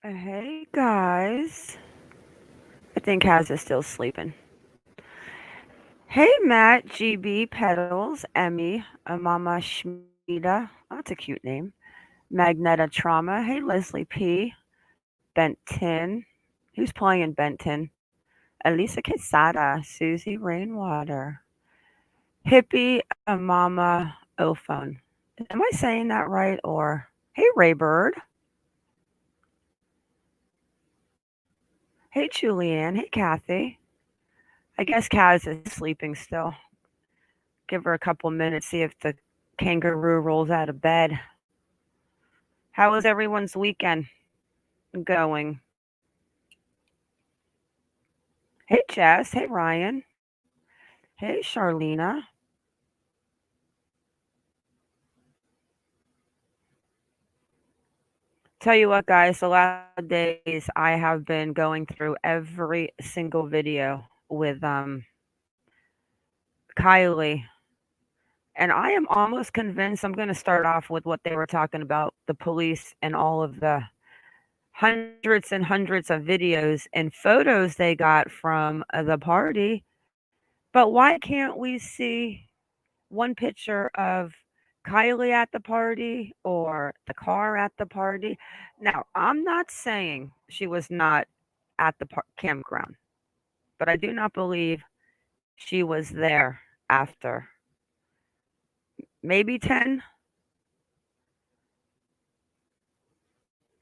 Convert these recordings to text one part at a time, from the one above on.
Hey guys. I think Kaz is still sleeping. Hey Matt, GB, Petals, Emmy, Mama Schmida. Oh, that's a cute name. Magneta Trauma. Hey Leslie P. Benton. Who's playing in Benton? Elisa Quesada. Susie Rainwater. Hippie, Mama Ophone. Am I saying that right? Or hey Raybird. Hey Julianne. Hey Kathy. I guess Kaz is sleeping still. Give her a couple minutes, see if the kangaroo rolls out of bed. How was everyone's weekend going? Hey, Jess. Hey, Ryan. Hey, Charlena. Tell you what, guys, the last couple of days I have been going through every single video with Kylie. And I am almost convinced I'm going to start off with what they were talking about the police and all of the hundreds and hundreds of videos and photos they got from the party. But why can't we see one picture of Kylie at the party or the car at the party? Now, I'm not saying she was not at the campground, but I do not believe she was there after maybe 10.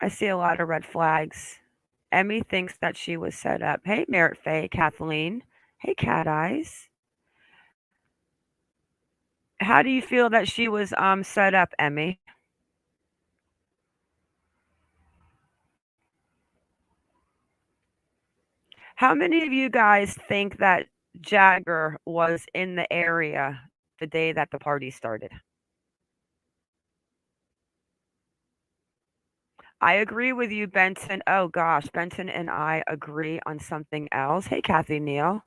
I see a lot of red flags. Emmy thinks that she was set up. Hey, Merit Faye, Kathleen. Hey, Cat Eyes. How do you feel that she was set up, Emmy? How many of you guys think that Jagger was in the area the day that the party started? I agree with you, Benson. Oh gosh, Benson and I agree on something else. Hey, Kathy Neal.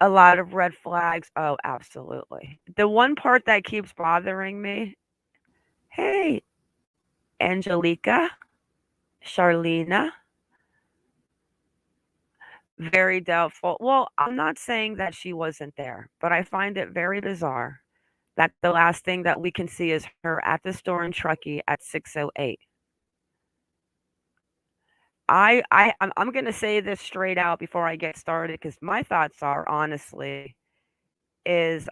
A lot of red flags. Oh, absolutely. The one part that keeps bothering me. Hey, Angelica, Charlena, very doubtful. Well, I'm not saying that she wasn't there, but I find it very bizarre that the last thing that we can see is her at the store in Truckee at 6:08. I'm going to say this straight out before I get started because my thoughts are honestly is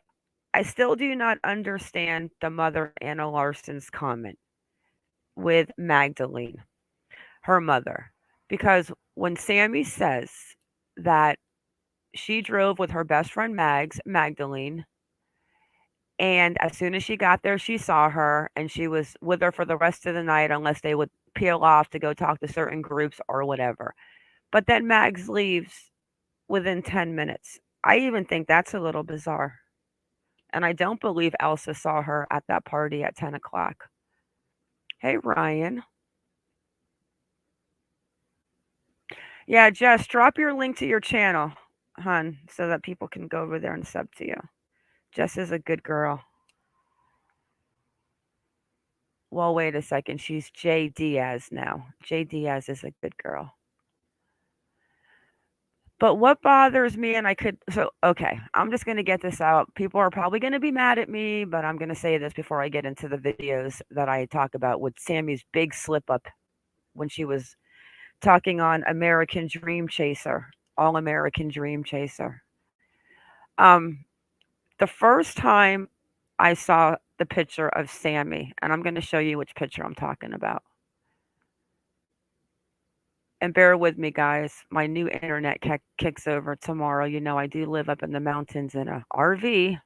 I still do not understand the mother Anna Larson's comment with Magdalene, her mother, because when Sammy says that she drove with her best friend Magdalene, and as soon as she got there, she saw her and she was with her for the rest of the night unless they would peel off to go talk to certain groups or whatever. But then Mags leaves within 10 minutes. I even think that's a little bizarre. And I don't believe Elsa saw her at that party at 10 o'clock. Hey, Ryan. Yeah, Jess, drop your link to your channel, hun, so that people can go over there and sub to you. Jess is a good girl. Well, wait a second. She's J Diaz now. J Diaz is a good girl. But what bothers me, and I could, so, okay, I'm just going to get this out. People are probably going to be mad at me, but I'm going to say this before I get into the videos that I talk about with Sammy's big slip up when she was talking on American Dream Chaser, All American Dream Chaser. Um, the first time I saw the picture of Sammy, and I'm going to show you which picture I'm talking about. And bear with me, guys. My new internet kicks over tomorrow. You know, I do live up in the mountains in a RV.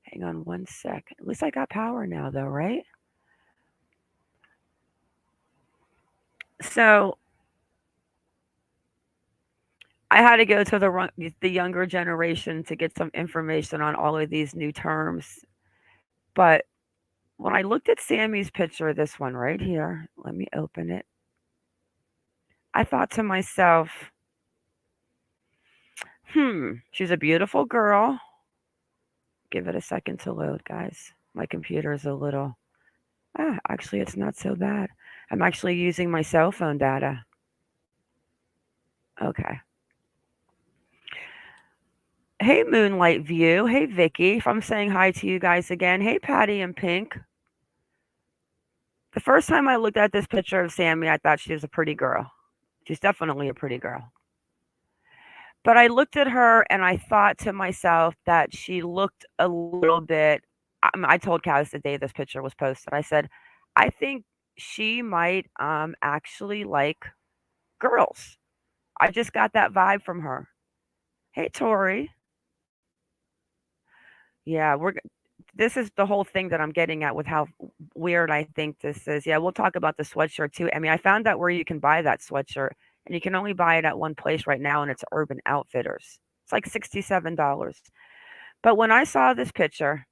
Hang on one sec. At least I got power now, though, right? So I had to go to the younger generation to get some information on all of these new terms. But when I looked at Sammy's picture, this one right here, let me open it. I thought to myself, she's a beautiful girl. Give it a second to load, guys. My computer is a little. Actually, it's not so bad. I'm actually using my cell phone data. Okay. Hey, Moonlight View. Hey, Vicky. If I'm saying hi to you guys again. Hey, Patty and Pink. The first time I looked at this picture of Sami, I thought she was a pretty girl. She's definitely a pretty girl. But I looked at her and I thought to myself that she looked a little bit. I told Kaz the day this picture was posted, I said, I think she might actually like girls. I just got that vibe from her. Hey, Tori. Yeah, this is the whole thing that I'm getting at with how weird I think this is. Yeah, we'll talk about the sweatshirt too. I mean, I found out where you can buy that sweatshirt, and you can only buy it at one place right now, and it's Urban Outfitters. It's like $67. But when I saw this picture,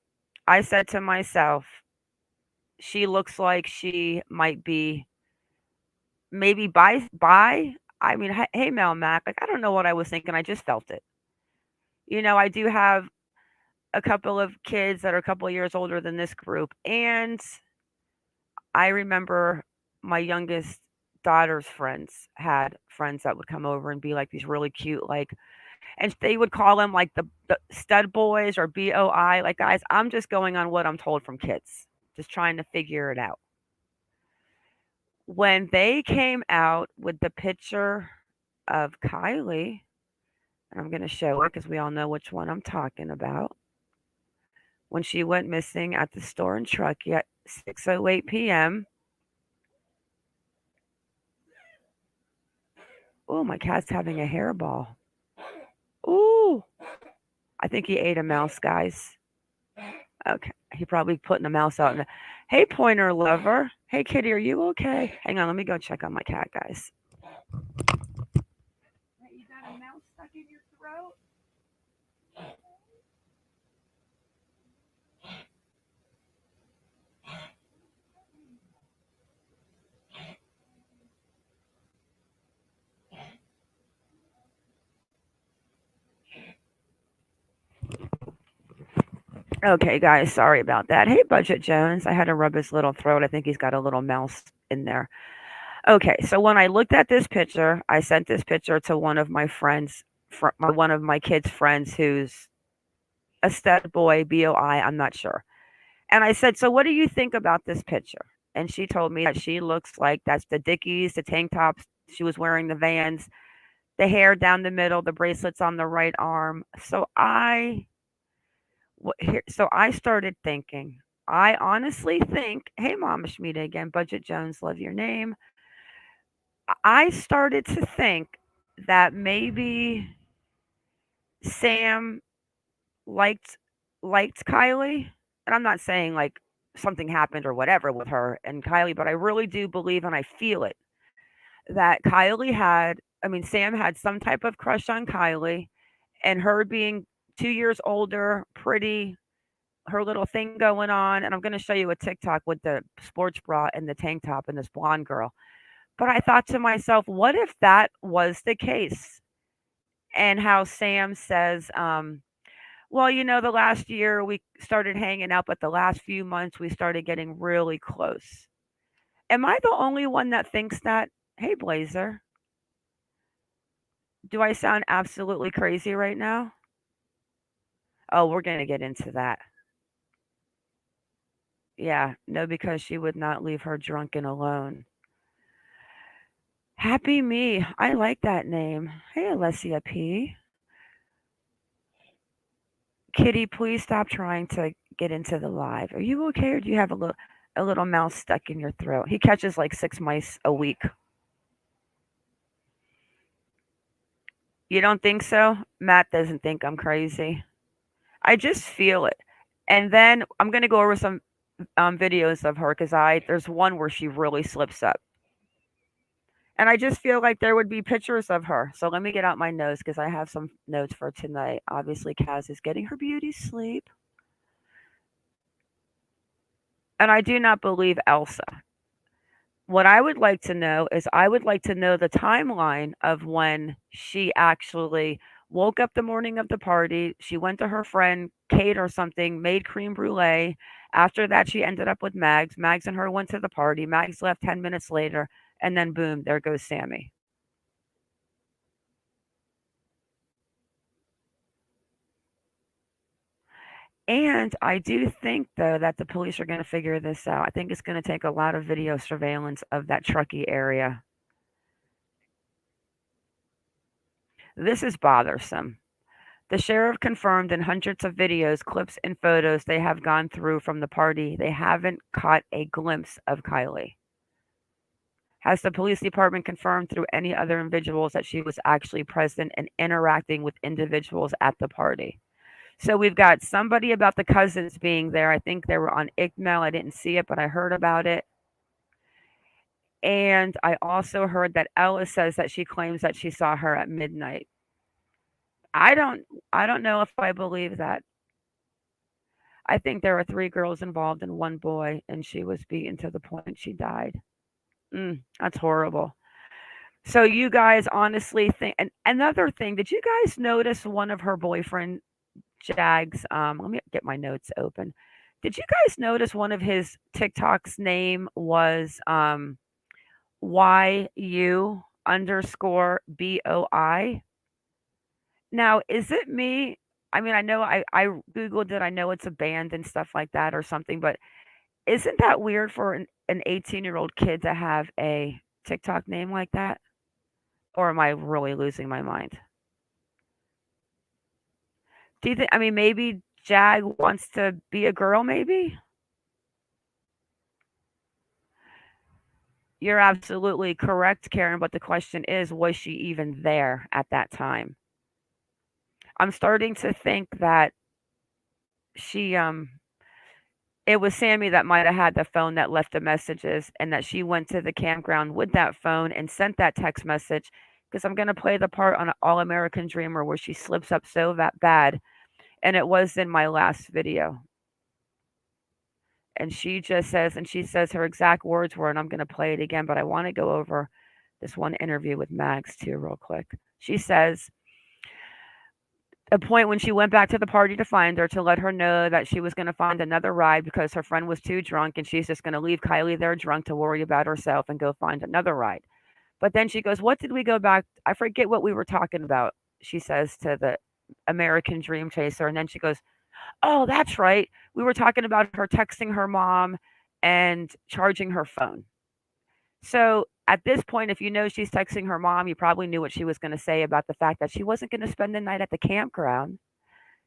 I said to myself, she looks like she might be maybe by. I mean, hey, Mel Mac, like I don't know what I was thinking. I just felt it. I do have a couple of kids that are a couple of years older than this group, and I remember my youngest daughter's friends had friends that would come over and be like these really cute, like, and they would call them like the stud boys or BOI. Like, guys, I'm just going on what I'm told from kids, just trying to figure it out. When they came out with the picture of Kiely, and I'm going to show it because we all know which one I'm talking about. When she went missing at the store in Truckee at 6:08 p.m. Oh, my cat's having a hairball. Ooh, I think he ate a mouse, guys. Okay, he probably putting a mouse out. Hey, pointer lover. Hey, kitty, are you okay? Hang on, let me go check on my cat, guys. Hey, you got a mouse stuck in your throat? Okay, guys, sorry about that. Hey, Budget Jones. I had to rub his little throat. I think he's got a little mouse in there. Okay, so when I looked at this picture, I sent this picture to one of my friends, one of my kids' friends who's a stud boy, BOI, I'm not sure. And I said, "So what do you think about this picture?" And she told me that she looks like that's the Dickies, the tank tops. She was wearing the Vans, the hair down the middle, the bracelets on the right arm. So I started thinking. I honestly think, hey, Mama Shmita again, Budget Jones, love your name. I started to think that maybe Sam liked liked Kiely, and I'm not saying like something happened or whatever with her and Kiely, but I really do believe and I feel it that Sam had some type of crush on Kiely, and her being 2 years older, pretty, her little thing going on, and I'm going to show you a TikTok with the sports bra and the tank top and this blonde girl. But I thought to myself, what if that was the case? And how Sam says, well, the last year we started hanging out, but the last few months we started getting really close. Am I the only one that thinks that? Hey, Blazer, do I sound absolutely crazy right now? Oh, we're going to get into that. Yeah, no, because she would not leave her drunken alone. Happy Me. I like that name. Hey, Alessia P. Kitty, please stop trying to get into the live. Are you okay, or do you have a little mouse stuck in your throat? He catches like 6 mice a week. You don't think so? Matt doesn't think I'm crazy. I just feel it. And then I'm gonna go over some videos of her because there's one where she really slips up. And I just feel like there would be pictures of her. So let me get out my notes because I have some notes for tonight. Obviously, Kaz is getting her beauty sleep. And I do not believe Elsa. What I would like to know is I would like to know the timeline of when she actually woke up the morning of the party. She went to her friend Kate or something, made creme brulee. After that, she ended up with Mags. Mags and her went to the party. Mags left 10 minutes later, and then boom, there goes Sami. And I do think, though, that the police are going to figure this out. I think it's going to take a lot of video surveillance of that truckee area. This is bothersome. The sheriff confirmed in hundreds of videos, clips, and photos they have gone through from the party, they haven't caught a glimpse of Kiely. Has the police department confirmed through any other individuals that she was actually present and interacting with individuals at the party? So we've got somebody about the cousins being there. I think they were on ICML. I didn't see it, but I heard about it. And I also heard that Ella says that she claims that she saw her at midnight. I don't I don't know if I believe that. I think there were 3 girls involved and 1 boy, and she was beaten to the point she died. That's horrible. So you guys honestly think, and another thing, did you guys notice one of her boyfriend Jag's, let me get my notes open. Did you guys notice one of his TikTok's name was, YU_BOI? Now, is it me? I mean, I know I Googled it. I know it's a band and stuff like that or something, but isn't that weird for an 18-year-old kid to have a TikTok name like that? Or am I really losing my mind? Do you think, I mean, maybe Jag wants to be a girl, maybe? You're absolutely correct, Karen, but the question is, was she even there at that time? I'm starting to think that she it was Sami that might have had the phone that left the messages and that she went to the campground with that phone and sent that text message because I'm going to play the part on All American Dreamer where she slips up so that bad, and it was in my last video. And she just says, and she says her exact words were, and I'm going to play it again, but I want to go over this one interview with Mags too, real quick. She says, a point when she went back to the party to find her to let her know that she was going to find another ride because her friend was too drunk and she's just going to leave Kiely there drunk to worry about herself and go find another ride. But then she goes, what did we go back? I forget what we were talking about, she says to the American Dream Chaser. And then she goes, oh, that's right. We were talking about her texting her mom and charging her phone. So at this point, if you know she's texting her mom, you probably knew what she was going to say about the fact that she wasn't going to spend the night at the campground.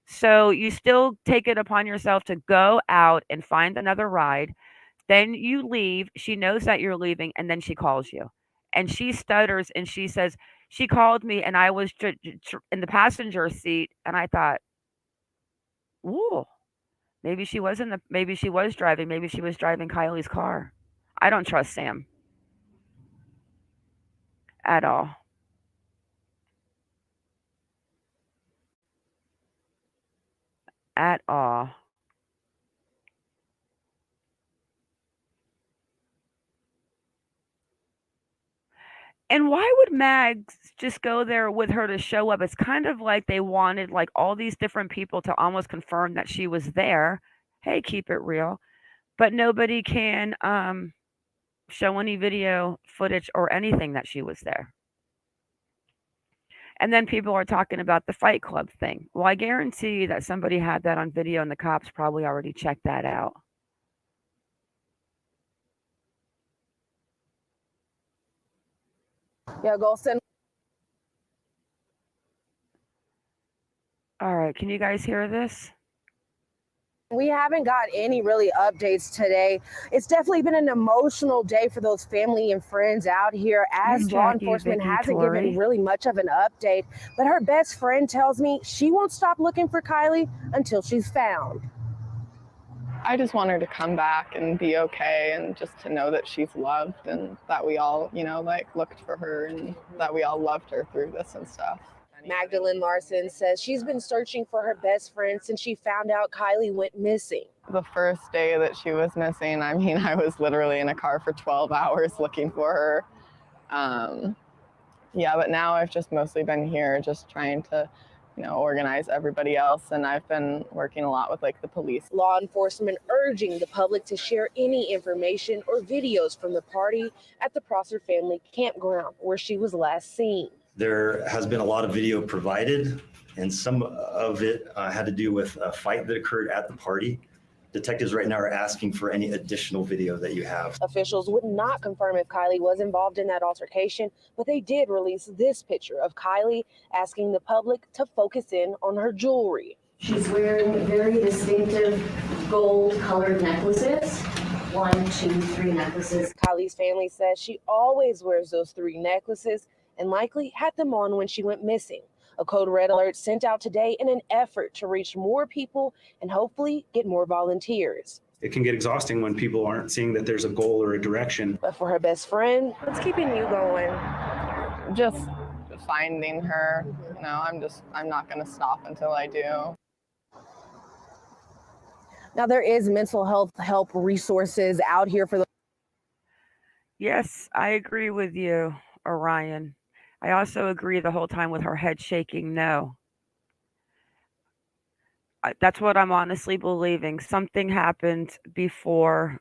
So you still take it upon yourself to go out and find another ride. Then you leave. She knows that you're leaving, and then she calls you. And she stutters and she says, she called me and I was in the passenger seat. And I thought, ooh, maybe she was maybe she was driving. Maybe she was driving Kiely's car. I don't trust Sam at all. At all. And why would Mags just go there with her to show up? It's kind of like they wanted like all these different people to almost confirm that she was there. Hey, keep it real. But nobody can show any video footage or anything that she was there. And then people are talking about the Fight Club thing. Well, I guarantee that somebody had that on video and the cops probably already checked that out. Yeah, Golston. All right, can you guys hear this? We haven't got any really updates today. It's definitely been an emotional day for those family and friends out here as law enforcement hasn't given really much of an update. But her best friend tells me she won't stop looking for Kiely until she's found. I just want her to come back and be okay and just to know that she's loved and that we all, like looked for her and that we all loved her through this and stuff. Magdalene Larson says she's been searching for her best friend since she found out Kiely went missing. The first day that she was missing, I mean, I was literally in a car for 12 hours looking for her. Yeah, but now I've just mostly been here just trying to organize everybody else. And I've been working a lot with like the police. Law enforcement urging the public to share any information or videos from the party at the Prosser family campground where she was last seen. There has been a lot of video provided, and some of it had to do with a fight that occurred at the party. Detectives right now are asking for any additional video that you have. Officials would not confirm if Kiely was involved in that altercation, but they did release this picture of Kiely asking the public to focus in on her jewelry. She's wearing very distinctive gold-colored necklaces. 1, 2, 3 necklaces. Kiely's family says she always wears those 3 necklaces and likely had them on when she went missing. A code red alert sent out today in an effort to reach more people and hopefully get more volunteers. It can get exhausting when people aren't seeing that there's a goal or a direction. But for her best friend, what's keeping you going? Just finding her. I'm not going to stop until I do. Now, there is mental health help resources out here for the... Yes, I agree with you, Orion. I also agree the whole time with her head shaking no. That's what I'm honestly believing. Something happened before.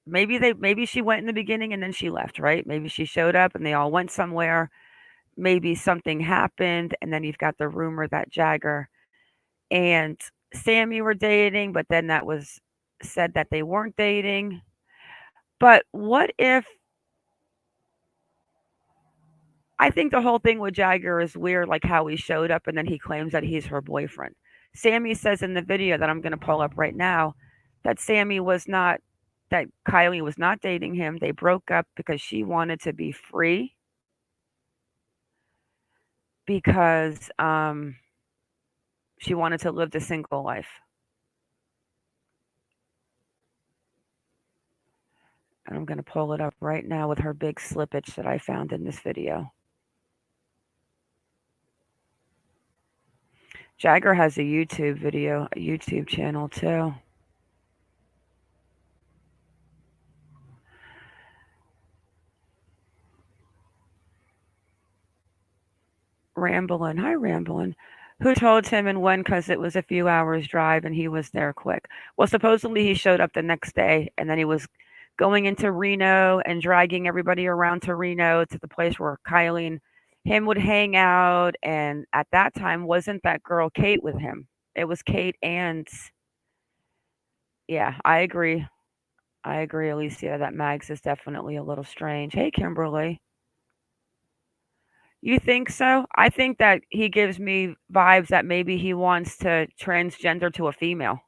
Maybe she went in the beginning and then she left, right? Maybe she showed up and they all went somewhere. Maybe something happened, and then you've got the rumor that Jagger and Sami were dating, but then that was said that they weren't dating. But what if... I think the whole thing with Jagger is weird, like how he showed up and then he claims that he's her boyfriend. Sami says in the video that I'm going to pull up right now that Kiely was not dating him. They broke up because she wanted to be free because she wanted to live the single life. And I'm going to pull it up right now with her big slippage that I found in this video. Jagger has a YouTube channel too. Ramblin'. Hi, Ramblin'. Who told him and when? Because it was a few hours drive and he was there quick. Well, supposedly he showed up the next day and then he was going into Reno and dragging everybody around to Reno to the place where Kiely and him would hang out. And at that time, wasn't that girl Kate with him? It was Kate and... Yeah, I agree. Alicia, that Mags is definitely a little strange. Hey, Kimberly. You think so? I think that he gives me vibes that maybe he wants to transgender to a female.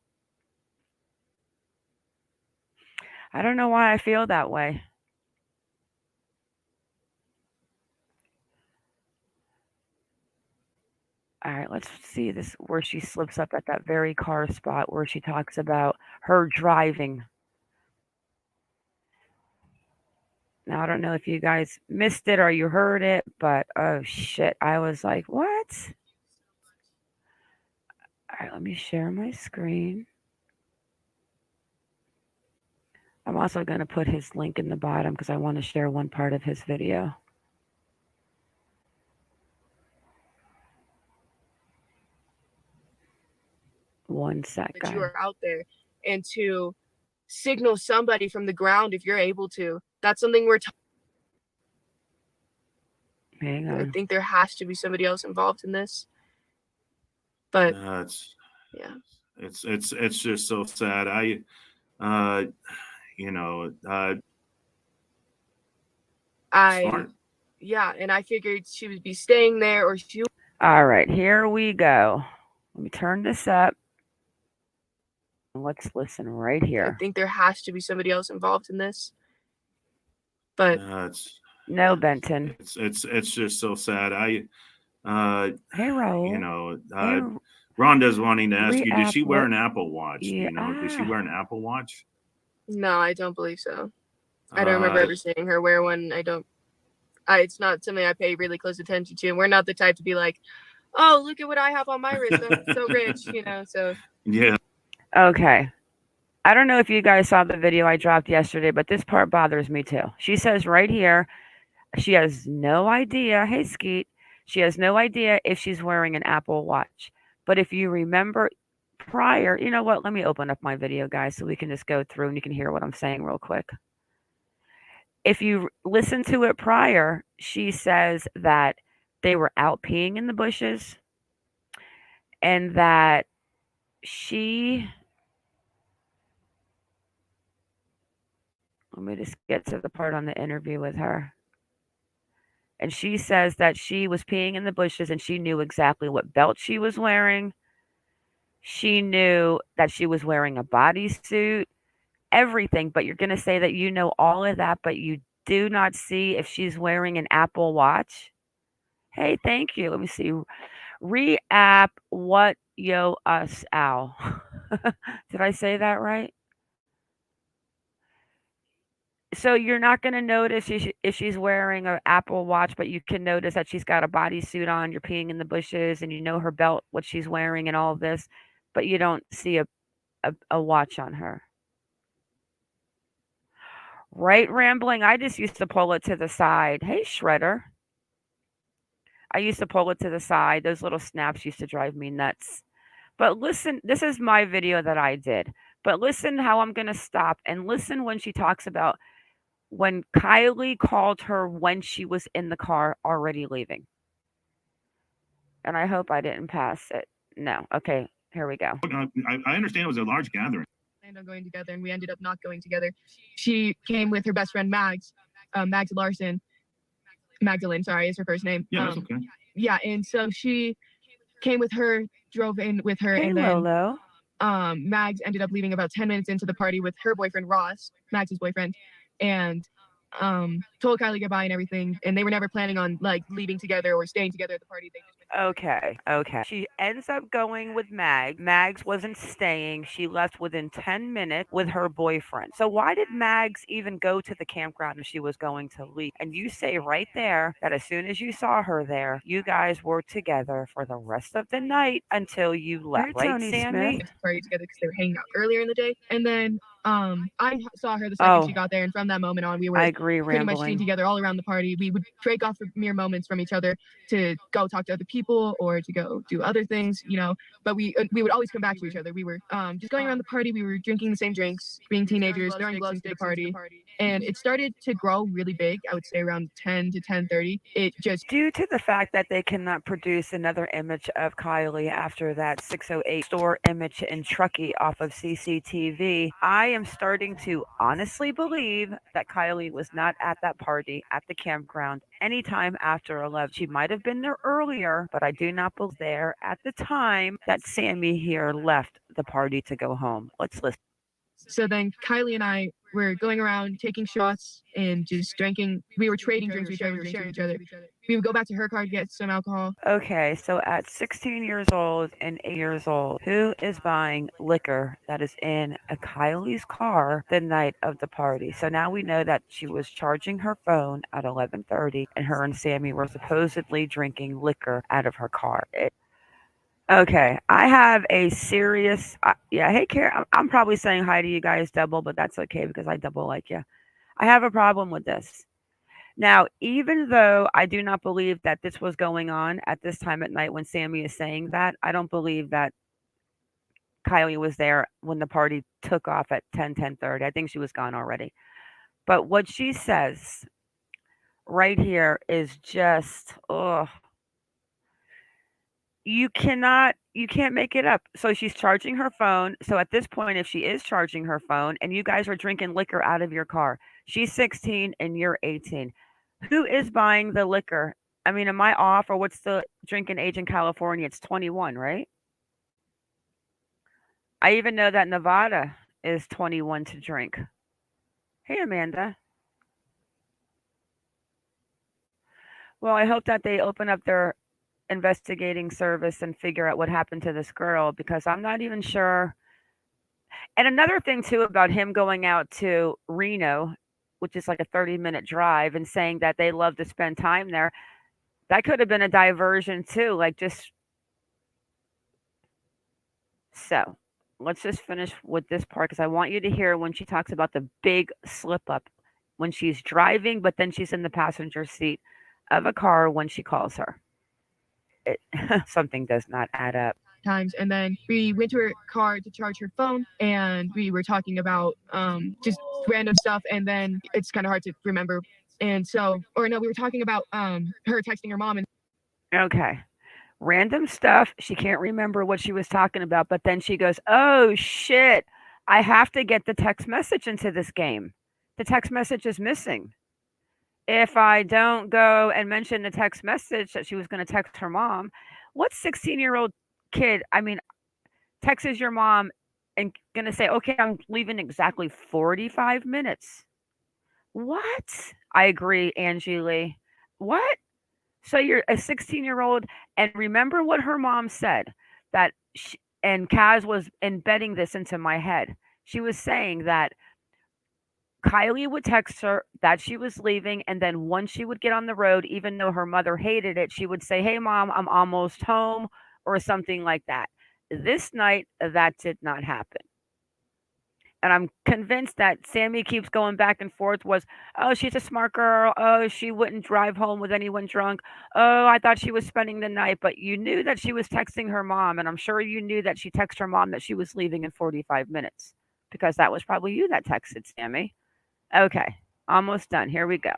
I don't know why I feel that way. All right, let's see this where she slips up at that very car spot where she talks about her driving. Now, I don't know if you guys missed it or you heard it, but oh shit, I was like, what? All right, let me share my screen. I'm also going to put his link in the bottom because I want to share one part of his video. One sec, that you are out there, and to signal somebody from the ground if you're able to. That's something we're Hang on. I think there has to be somebody else involved in this. But it's just so sad. And I figured she would be staying there, or she... All right, here we go. Let me turn this up. Let's listen right here. I think there has to be somebody else involved in this. But no, Benton. It's just so sad. Hey, Raul. Rhonda's wanting to ask you, did she wear an Apple Watch? Yeah. Did she wear an Apple Watch? No, I don't believe so. I don't remember ever seeing her wear one. It's not something I pay really close attention to. And we're not the type to be like, oh, look at what I have on my wrist. I'm so rich, so. Yeah. Okay. I don't know if you guys saw the video I dropped yesterday, but this part bothers me too. She says right here, she has no idea. Hey, Skeet. She has no idea if she's wearing an Apple Watch. But if you remember prior, you know what? Let me open up my video, guys, so we can just go through and you can hear what I'm saying real quick. If you listen to it prior, she says that they were out peeing in the bushes and that let me just get to the part on the interview with her. And she says that she was peeing in the bushes and she knew exactly what belt she was wearing. She knew that she was wearing a bodysuit, everything. But you're going to say that you know all of that, but you do not see if she's wearing an Apple Watch. Hey, thank you. Let me see. Re-app what yo us ow. Did I say that right? So you're not going to notice if she's wearing an Apple Watch, but you can notice that she's got a bodysuit on. You're peeing in the bushes, and you know her belt, what she's wearing, and all of this, but you don't see a watch on her. Right, Rambling? I just used to pull it to the side. Hey, Shredder. I used to pull it to the side. Those little snaps used to drive me nuts. But listen, this is my video that I did. But listen how I'm going to stop and listen when she talks about when Kiely called her when she was in the car already leaving. And I hope I didn't pass it. No. Okay, here we go. I understand it was a large gathering. Planned on going together, and we ended up not going together. She came with her best friend Mags Larson. Magdalene, sorry, is her first name. Yeah, that's okay. Yeah, and so she came with her, drove in with her, Hey, and then Lolo. Mags ended up leaving about 10 minutes into the party with her boyfriend Ross, Mags's boyfriend, and told Kiely goodbye and everything. And they were never planning on like leaving together or staying together at the party. They just Okay. She ends up going with Mags. Mags wasn't staying. She left within 10 minutes with her boyfriend. So why did Mags even go to the campground if she was going to leave? And you say right there that as soon as you saw her there, you guys were together for the rest of the night until you left. Right, Tony Sammy? Smith party together because they were hanging out earlier in the day. And then I saw her the second she got there, and from that moment on, we were pretty much seen together all around the party. We would break off for mere moments from each other to go talk to other people or to go do other things, you know. But we would always come back to each other. We were just going around the party. We were drinking the same drinks, being teenagers, throwing gloves into the party, and it started to grow really big. I would say around 10 to 10:30. It just due to the fact that they cannot produce another image of Kiely after that 608 store image in Truckee off of CCTV. I am starting to honestly believe that Kiely was not at that party at the campground anytime after 11. She might have been there earlier, but I do not believe there at the time that Sammy here left the party to go home. Let's listen. So then Kiely and I were going around taking shots and just drinking. We were trading drinks with each other, sharing each other. We would go back to her car to get some alcohol. Okay, so at 16 years old and 8 years old, who is buying liquor that is in a Kiely's car the night of the party? So now we know that she was charging her phone at 11:30 and her and Sammy were supposedly drinking liquor out of her car. Okay, I have a serious, yeah, hey, Karen, I'm probably saying hi to you guys double, but that's okay because I double like you. I have a problem with this. Now, even though I do not believe that this was going on at this time at night when Sammy is saying that, I don't believe that Kiely was there when the party took off at 10:30. I think she was gone already. But what she says right here is just, oh, you can't make it up. So she's charging her phone. So at this point, if she is charging her phone and you guys are drinking liquor out of your car, she's 16 and you're 18. Who is buying the liquor? I mean, am I off or what's the drinking age in California? It's 21, right? I even know that Nevada is 21 to drink. Hey, Amanda. Well, I hope that they open up their investigating service and figure out what happened to this girl because I'm not even sure. And another thing too about him going out to Reno, which is like a 30-minute drive, and saying that they love to spend time there, that could have been a diversion too, like just so. Let's just finish with this part because I want you to hear when she talks about the big slip up when she's driving, but then she's in the passenger seat of a car when she calls her. something does not add up. Times, and then we went to her car to charge her phone, and we were talking about just random stuff, and then it's kind of hard to remember. And so, or no, we were talking about her texting her mom. And okay, random stuff. She can't remember what she was talking about, but then she goes, "Oh shit, I have to get the text message into this game. The text message is missing. If I don't go and mention the text message that she was going to text her mom, what 16-year-old kid, I mean, texts your mom and going to say, okay, I'm leaving exactly 45 minutes. What? I agree, Angie Lee. What? So you're a 16-year-old, and remember what her mom said, that she, and Kaz was embedding this into my head. She was saying that Kiely would text her that she was leaving, and then once she would get on the road, even though her mother hated it, she would say, "Hey, Mom, I'm almost home," or something like that. This night, that did not happen. And I'm convinced that Sami keeps going back and forth was, "Oh, she's a smart girl. Oh, she wouldn't drive home with anyone drunk. Oh, I thought she was spending the night." But you knew that she was texting her mom, and I'm sure you knew that she texted her mom that she was leaving in 45 minutes, because that was probably you that texted Sami. Okay, almost done. Here we go.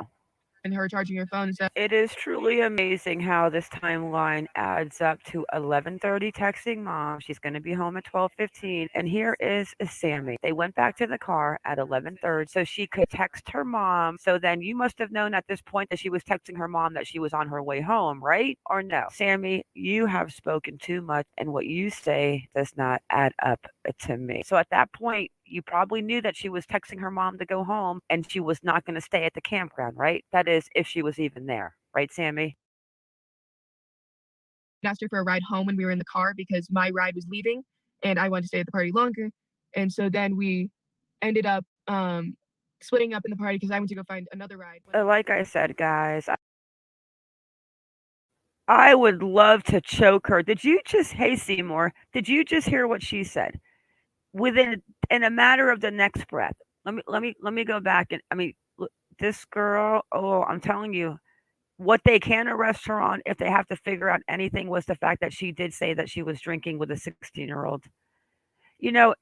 And her charging her phone. So it is truly amazing how this timeline adds up to 11:30 texting mom. She's going to be home at 12:15. And here is Sami. They went back to the car at 11:30 so she could text her mom. So then you must have known at this point that she was texting her mom that she was on her way home, right? Or no? Sami, you have spoken too much, and what you say does not add up to me. So at that point, you probably knew that she was texting her mom to go home and she was not going to stay at the campground, right? That is, if she was even there, right, Sami? I asked her for a ride home when we were in the car because my ride was leaving and I wanted to stay at the party longer. And so then we ended up splitting up in the party because I went to go find another ride. Like I said, guys, I would love to choke her. Hey, Seymour, did you just hear what she said? In a matter of the next breath. Let me go back, and I mean, this girl, oh, I'm telling you, what they can arrest her on, if they have to figure out anything, was the fact that she did say that she was drinking with a 16-year-old.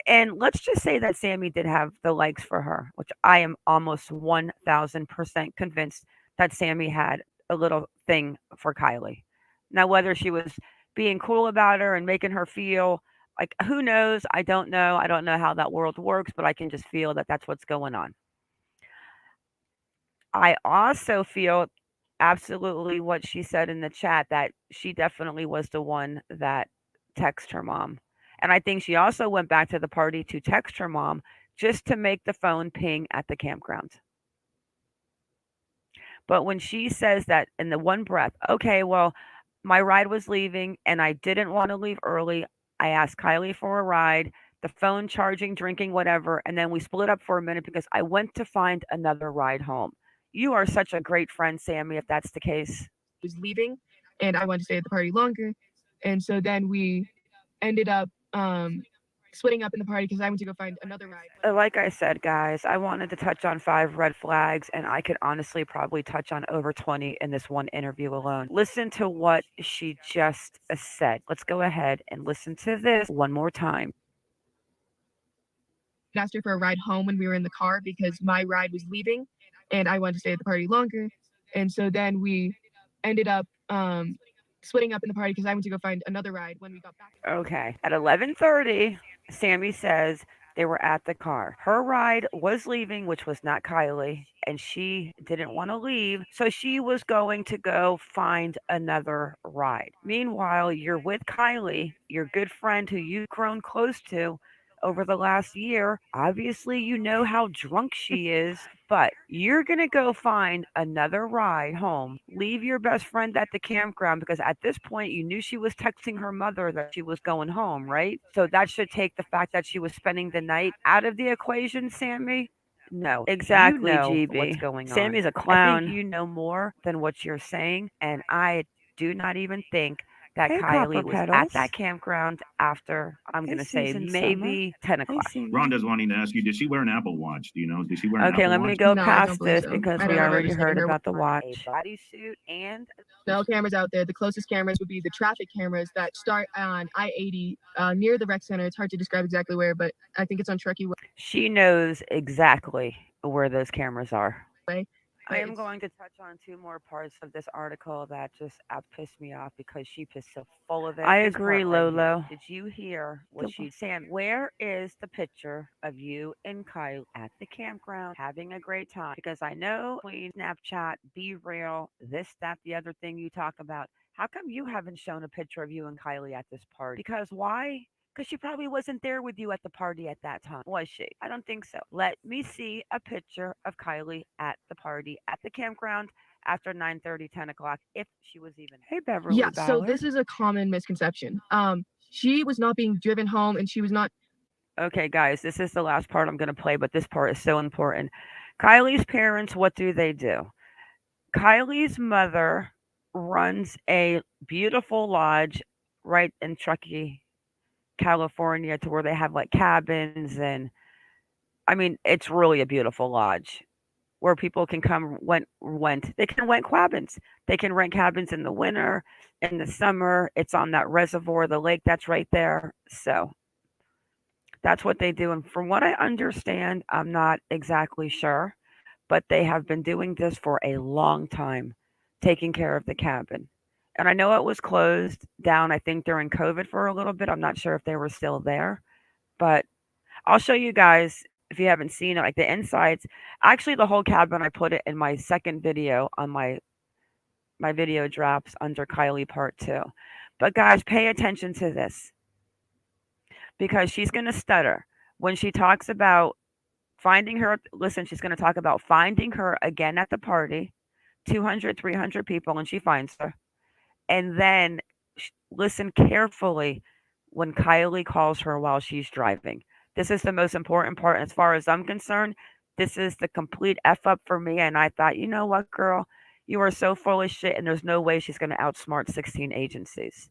And let's just say that Sami did have the likes for her, which I am almost 1000% convinced that Sami had a little thing for Kiely. Now, whether she was being cool about her and making her feel like, who knows? I don't know. I don't know how that world works, but I can just feel that that's what's going on. I also feel absolutely what she said in the chat, that she definitely was the one that texted her mom. And I think she also went back to the party to text her mom just to make the phone ping at the campground. But when she says that in the one breath, okay, well, my ride was leaving and I didn't want to leave early. I asked Kiely for a ride, the phone, charging, drinking, whatever, and then we split up for a minute because I went to find another ride home. You are such a great friend, Sami, if that's the case. I was leaving and I wanted to stay at the party longer. And so then we ended up splitting up in the party because I went to go find another ride. Like I said, guys, I wanted to touch on 5 red flags, and I could honestly probably touch on over 20 in this one interview alone. Listen to what she just said. Let's go ahead and listen to this one more time. I asked her for a ride home when we were in the car because my ride was leaving and I wanted to stay at the party longer. And so then we ended up splitting up in the party because I went to go find another ride when we got back. Okay. At 11:30, Sami says they were at the car. Her ride was leaving, which was not Kiely, and she didn't want to leave, so she was going to go find another ride. Meanwhile, you're with Kiely, your good friend who you've grown close to over the last year. Obviously, you know how drunk she is, but you're going to go find another ride home, leave your best friend at the campground, because at this point you knew she was texting her mother that she was going home, right? So that should take the fact that she was spending the night out of the equation, Sami. No, exactly, GB. What's going on? Sami's a clown. I think you know more than what you're saying, and I do not even think that Kiely was at that campground after, I'm going to say, maybe 10 o'clock. Rhonda's wanting to ask you, did she wear an Apple Watch? Do you know? Did she wear an Apple Okay, Watch? let me go No, I don't past believe this so. because I we don't remember already seeing heard her about the wear watch. A bodysuit and no cameras out there. The closest cameras would be the traffic cameras that start on I-80 near the rec center. It's hard to describe exactly where, but I think it's on Truckee Way. she knows exactly where those cameras are. I am going to touch on two more parts of this article that just pissed me off because she pissed so full of it. I agree, Lolo. Did you hear what she said? Where is the picture of you and Kyle at the campground having a great time? Because I know between Snapchat, Be Real, this, that, the other thing you talk about. How come you haven't shown a picture of you and Kylie at this party? Because why? Because she probably wasn't there with you at the party at that time, was she? I don't think so. Let me see a picture of Kylie at the party at the campground after 9:30, 10 o'clock, if she was even. Hey, Beverly. Yeah, Ballard. so this is a common misconception. She was not being driven home, and she was not. Okay, guys, this is the last part I'm going to play, but this part is so important. Kylie's parents, what do? Kylie's mother runs a beautiful lodge right in Truckee, California, to where they have like cabins, and I mean it's really a beautiful lodge where people can come they can rent cabins. They can rent cabins in the winter, in the summer. It's on that reservoir, the lake that's right there. So that's what they do. And from what I understand, I'm not exactly sure, but they have been doing this for a long time, taking care of the cabin. And I know it was closed down, I think, during COVID for a little bit. I'm not sure if they were still there, but I'll show you guys if you haven't seen it, like the insides. Actually, the whole cabin, I put it in my second video on my video drops under Kiely Part 2. But guys, pay attention to this because she's going to stutter when she talks about finding her. Listen, she's going to talk about finding her again at the party, 200, 300 people, and she finds her. And then listen carefully when Kylie calls her while she's driving. This is the most important part. As far as I'm concerned, this is the complete F up for me. And I thought, you know what, girl? You are so full of shit, and there's no way she's going to outsmart 16 agencies.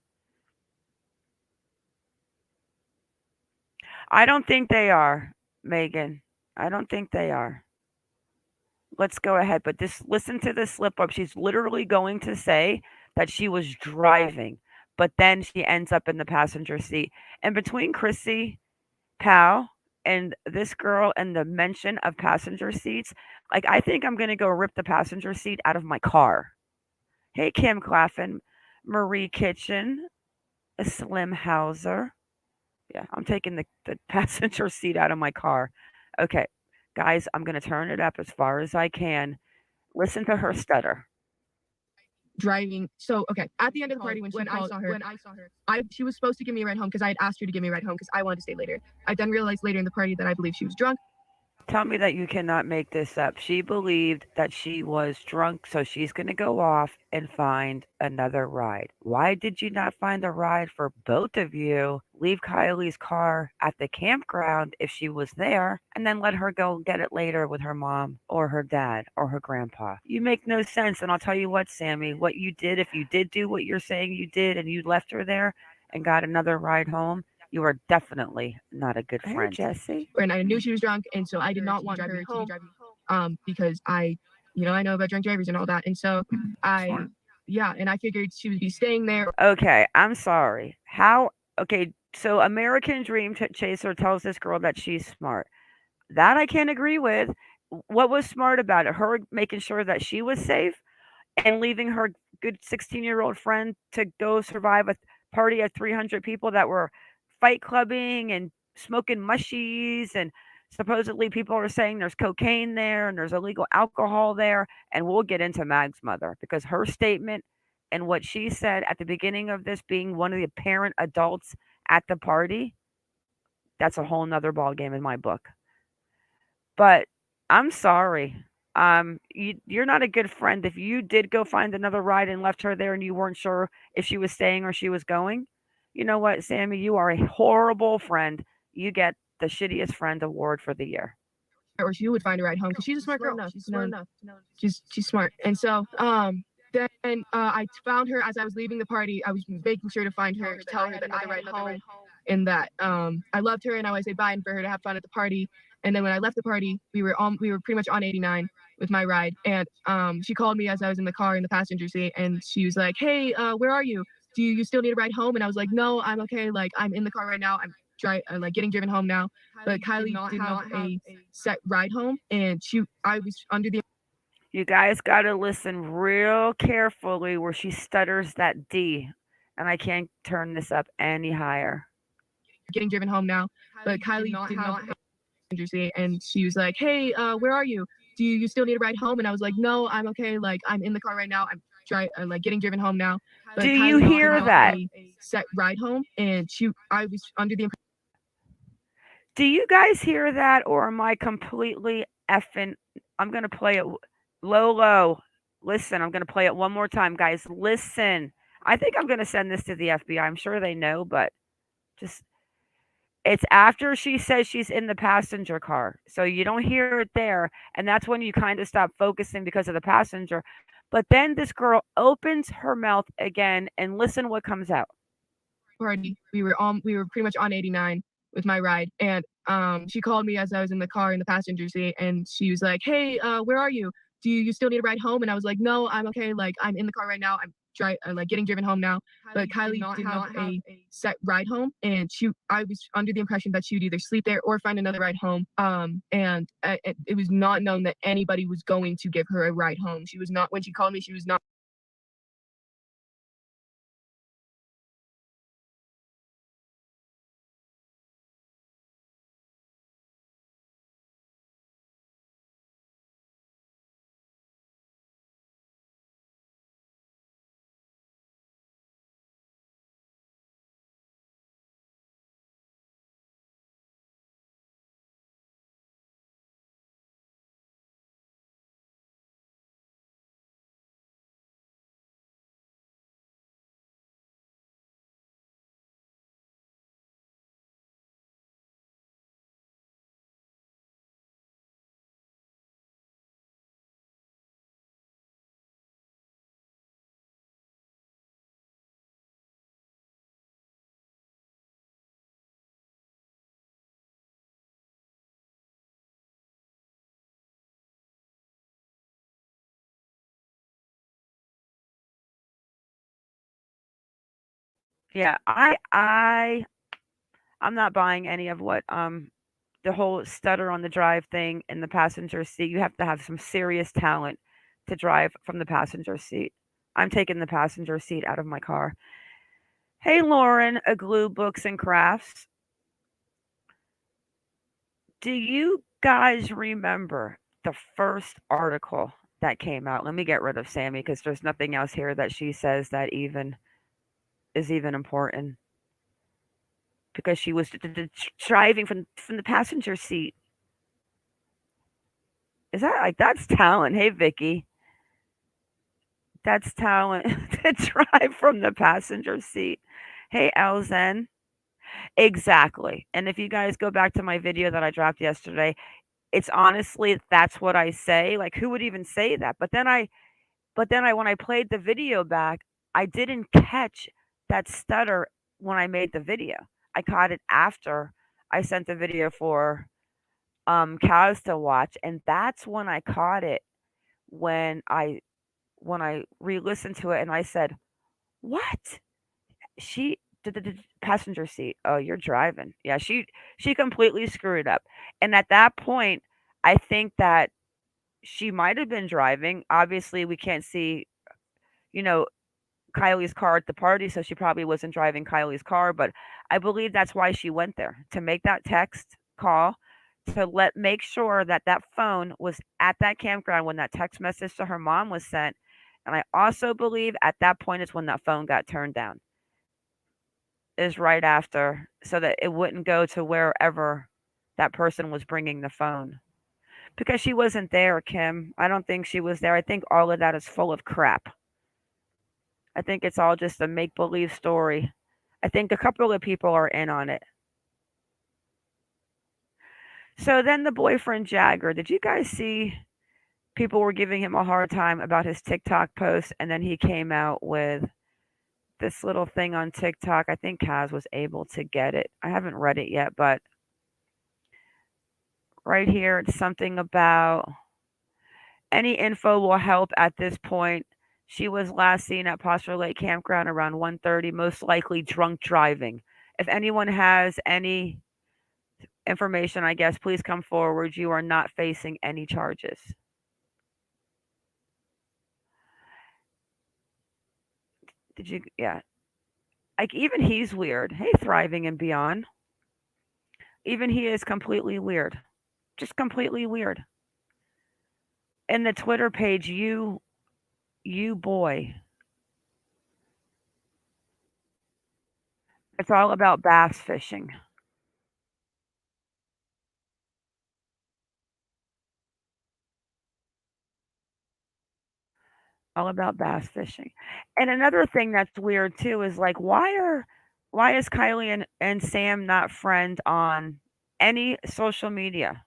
I don't think they are, Megan. I don't think they are. Let's go ahead. But listen to this slip up. She's literally going to say that she was driving, but then she ends up in the passenger seat. And between Chrissy Powell and this girl and the mention of passenger seats, like I think I'm gonna go rip the passenger seat out of my car. Hey, Kim Claffin, Marie Kitchen, Slim Hauser. Yeah, I'm taking the passenger seat out of my car. Okay, guys, I'm gonna turn it up as far as I can. Listen to her stutter. Driving. So okay, at the end of the party when I saw her, she was supposed to give me a ride home because I had asked her to give me a ride home because I wanted to stay later. I then realized later in the party that I believe she was drunk. Tell me that you cannot make this up. She believed that she was drunk, so she's going to go off and find another ride. Why did you not find a ride for both of you? Leave Kylie's car at the campground if she was there, and then let her go get it later with her mom or her dad or her grandpa. You make no sense. And I'll tell you what, Sammy, what you did, if you did do what you're saying you did and you left her there and got another ride home, you are definitely not a good friend. Hey, Jesse. And I knew she was drunk, and so I did not want her to be driving home because I know about drunk drivers and all that. And so and I figured she would be staying there. Okay, I'm sorry. Okay, so American Dream Chaser tells this girl that she's smart. That I can't agree with. What was smart about it? Her making sure that she was safe and leaving her good 16-year-old friend to go survive a party of 300 people that were fight clubbing and smoking mushies, and supposedly people are saying there's cocaine there and there's illegal alcohol there. And we'll get into Mag's mother because her statement and what she said at the beginning of this, being one of the apparent adults at the party, that's a whole nother ball game in my book. But I'm sorry. You're not a good friend. If you did go find another ride and left her there and you weren't sure if she was staying or she was going, you know what, Sammy, you are a horrible friend. You get the shittiest friend award for the year. Or she would find a ride home because she's a smart girl. She's smart enough. She's smart. And so Then I found her as I was leaving the party. I was making sure to find her, to tell her that I had another ride home, and that I loved her and I would say bye and for her to have fun at the party. And then when I left the party, we were pretty much on 89 with my ride, and she called me as I was in the car in the passenger seat, and she was like, "Hey, where are you? Do you still need a ride home?" And I was like, "No, I'm okay. Like I'm in the car right now. I'm getting driven home now." But Kiely did not have a set ride home, and I was under the. You guys got to listen real carefully where she stutters that D, and I can't turn this up any higher. Getting driven home now, but Kiely did not have passenger seat, and she was like, "Hey, where are you? Do you still need a ride home?" And I was like, "No, I'm okay. Like I'm in the car right now. I'm getting driven home now." But Do you hear that? A set ride home, and I was under the. Do you guys hear that, or am I completely effing? I'm gonna play it low. Listen, I'm gonna play it one more time, guys. Listen. I think I'm gonna send this to the FBI. I'm sure they know, but just it's after she says she's in the passenger car. So you don't hear it there, and that's when you kind of stop focusing because of the passenger. But then this girl opens her mouth again and listen what comes out. Party. We were pretty much on 89 with my ride, and she called me as I was in the car in the passenger seat, and she was like, "Hey, where are you? Do you still need a ride home?" And I was like, "No, I'm okay. Like I'm in the car right now. I'm getting driven home now." But Kiely did not have a set ride home, and I was under the impression that she would either sleep there or find another ride home. And it was not known that anybody was going to give her a ride home. She was not, when she called me, she was not. Yeah, I'm not buying any of what the whole stutter on the drive thing in the passenger seat. You have to have some serious talent to drive from the passenger seat. I'm taking the passenger seat out of my car. Hey Lauren, a glue books and crafts. Do you guys remember the first article that came out? Let me get rid of Sami because there's nothing else here that she says that even is even important. Because she was driving from the passenger seat. Is that like that's talent? Hey Vicky, that's talent to drive from the passenger seat. Hey Alzen, exactly. And if you guys go back to my video that I dropped yesterday, it's honestly that's what I say. Like who would even say that? But then I when I played the video back, I didn't catch that stutter when I made the video. I caught it after I sent the video for Kaz to watch, and that's when I caught it when I re-listened to it and I said, "What? She the passenger seat. Oh, you're driving." Yeah, she completely screwed up. And at that point, I think that she might have been driving. Obviously, we can't see, you know, Kiely's car at the party, so she probably wasn't driving Kiely's car, but I believe that's why she went there to make that text call to make sure that that phone was at that campground when that text message to her mom was sent. And I also believe at that point is when that phone got turned down. Is right after, so that it wouldn't go to wherever that person was bringing the phone. Because she wasn't there, Kim. I don't think she was there. I think all of that is full of crap. I think it's all just a make believe story. I think a couple of people are in on it. So then the boyfriend Jagger, did you guys see people were giving him a hard time about his TikTok post, and then he came out with this little thing on TikTok. I think Kaz was able to get it. I haven't read it yet, but right here it's something about any info will help at this point. She was last seen at Posture Lake Campground around 1:30, most likely drunk driving. If anyone has any information, I guess, please come forward. You are not facing any charges. Did you? Yeah. Like, even he's weird. Hey, Thriving and Beyond. Even he is completely weird. Just completely weird. In the Twitter page, you boy. It's all about bass fishing. All about bass fishing. And another thing that's weird too is like why is Kiely and Sam not friends on any social media?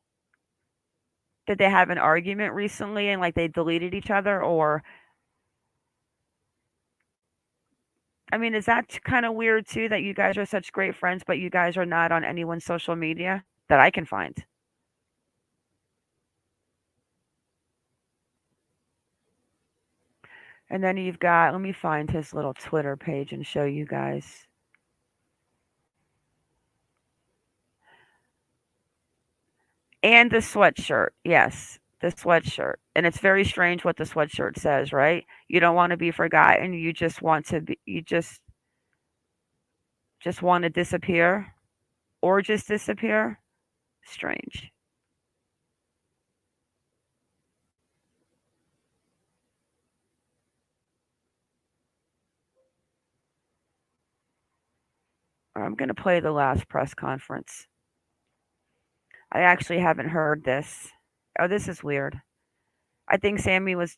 Did they have an argument recently and like they deleted each other, or I mean, is that kind of weird too that you guys are such great friends but you guys are not on anyone's social media that I can find? And then you've got, let me find his little Twitter page and show you guys. And the sweatshirt. Yes, the sweatshirt. And it's very strange what the sweatshirt says, right? You don't want to be forgotten. You just want to be, you just want to disappear or just disappear. Strange. I'm going to play the last press conference. I actually haven't heard this. Oh, this is weird. I think that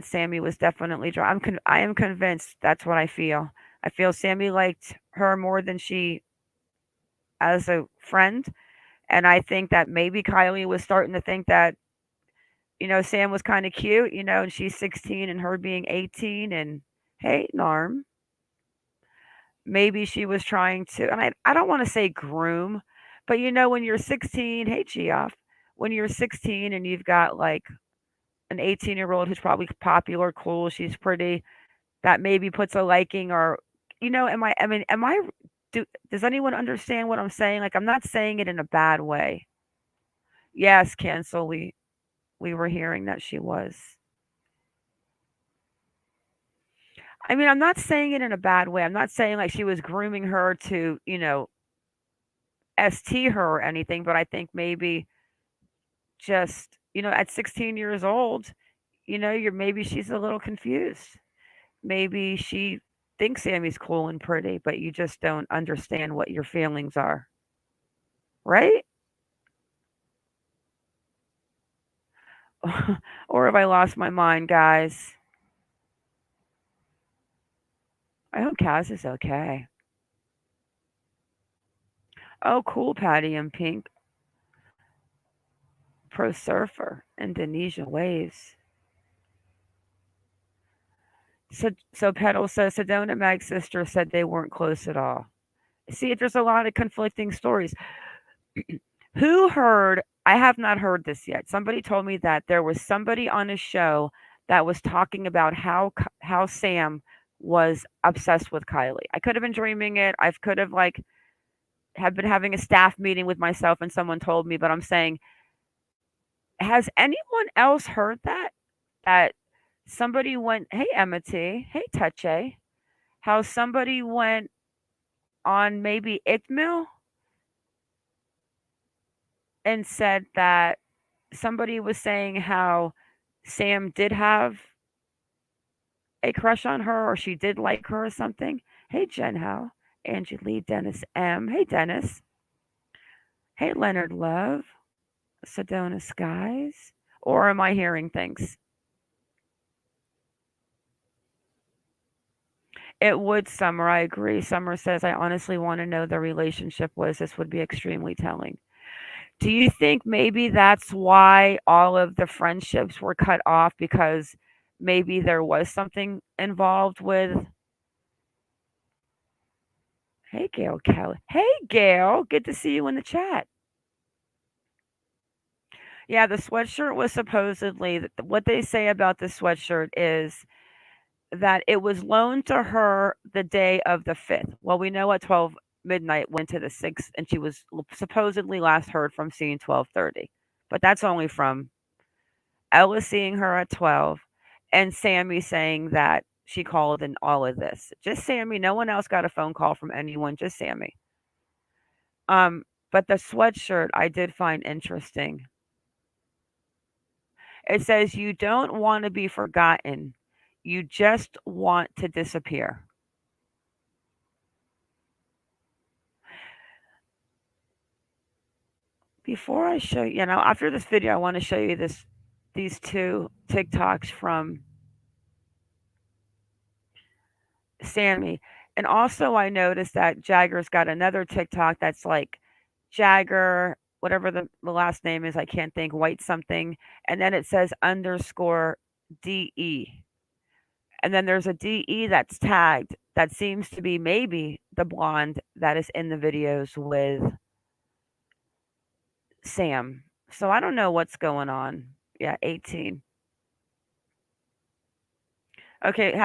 Sami was definitely drunk. I am convinced that's what I feel. I feel Sami liked her more than she as a friend, and I think that maybe Kiely was starting to think that Sam was kind of cute, and she's 16 and her being 18, and hey, Narm. Maybe she was trying to, and I don't want to say groom, but when you're 16, hey Geoff, when you're 16 and you've got like an 18-year-old who's probably popular, cool, she's pretty, that maybe puts a liking or, does anyone understand what I'm saying? Like, I'm not saying it in a bad way. Yes, Cancel, we were hearing that she was. I mean, I'm not saying it in a bad way. I'm not saying like she was grooming her to, ST her or anything, but I think maybe just, at 16 years old, maybe she's a little confused. Maybe she thinks Sami's cool and pretty, but you just don't understand what your feelings are. Right? Or have I lost my mind, guys? I hope Kaz is okay. Oh, cool, Patty and Pink. Pro surfer, Indonesia waves. So Petal says Sedona and Mag's sister said they weren't close at all. See, there's a lot of conflicting stories. Who heard? I have not heard this yet. Somebody told me that there was somebody on a show that was talking about how Sam was obsessed with Kiely. I could have been dreaming it. I could have have been having a staff meeting with myself and someone told me, but I'm saying, has anyone else heard that? That somebody went, hey Emma T, hey Touche, how somebody went on maybe ICMIL and said that somebody was saying how Sam did have a crush on her or she did like her or something. Hey Jen Howe, Angie Lee, Dennis M. Hey Dennis. Hey Leonard Love, Sedona Skies. Or am I hearing things? It would, Summer. I agree. Summer says, I honestly want to know the relationship was. This would be extremely telling. Do you think maybe that's why all of the friendships were cut off because maybe there was something involved with Hey Gail Kelly. Hey Gail, good to see you in the chat. Yeah, the sweatshirt was supposedly what they say about the sweatshirt is that it was loaned to her the day of the 5th. Well, we know at 12 midnight went to the 6th and she was supposedly last heard from seeing 12:30. But that's only from Ella seeing her at 12 and Sami saying that she called and all of this. Just Sami, no one else got a phone call from anyone, just Sami. Um, but the sweatshirt I did find interesting. It says you don't want to be forgotten. You just want to disappear. Before I show you, after this video, I want to show you these two TikToks from Sami. And also I noticed that Jagger's got another TikTok that's like Jagger, whatever the last name is, I can't think, white something. And then it says underscore DE. And then there's a DE that's tagged that seems to be maybe the blonde that is in the videos with Sam. So I don't know what's going on. Yeah, 18. Okay,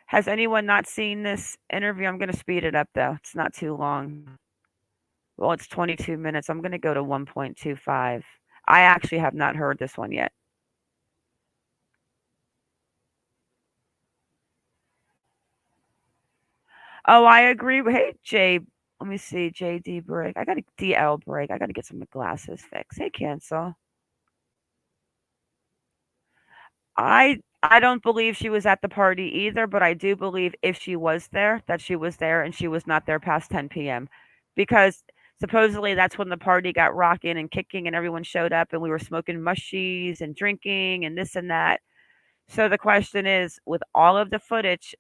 has anyone not seen this interview? I'm going to speed it up though. It's not too long. Well, it's 22 minutes. I'm going to go to 1.25. I actually have not heard this one yet. Oh, I agree. Hey, Jay. Let me see. JD break. I got a DL break. I got to get some glasses fixed. Hey, cancel. I don't believe she was at the party either, but I do believe if she was there, that she was there and she was not there past 10 p.m. Because supposedly that's when the party got rocking and kicking and everyone showed up and we were smoking mushies and drinking and this and that. So the question is, with all of the footage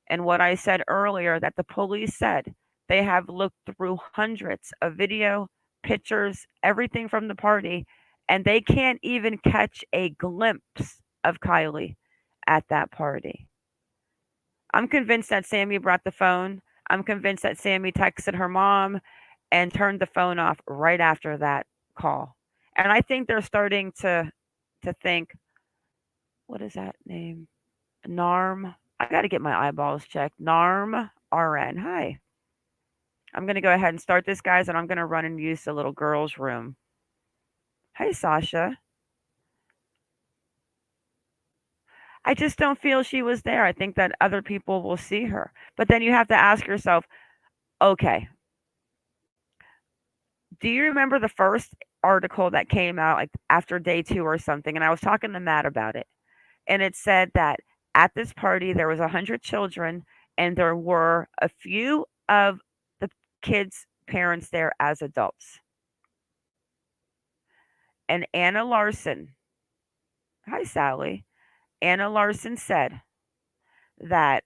and what I said earlier that the police said, they have looked through hundreds of video, pictures, everything from the party, and they can't even catch a glimpse of Kiely at that party. I'm convinced that Sami brought the phone. I'm convinced that Sami texted her mom and turned the phone off right after that call. And I think they're starting to think, what is that name? Narm. I got to get my eyeballs checked. Narm RN. Hi. I'm going to go ahead and start this, guys, and I'm going to run and use the little girl's room. Hi, Sasha. I just don't feel she was there. I think that other people will see her. But then you have to ask yourself, okay, do you remember the first article that came out like after day 2 or something? And I was talking to Matt about it. And it said that at this party there was 100 children and there were a few of the kids' parents there as adults. And Anna Larson, hi Sally, Anna Larson said that,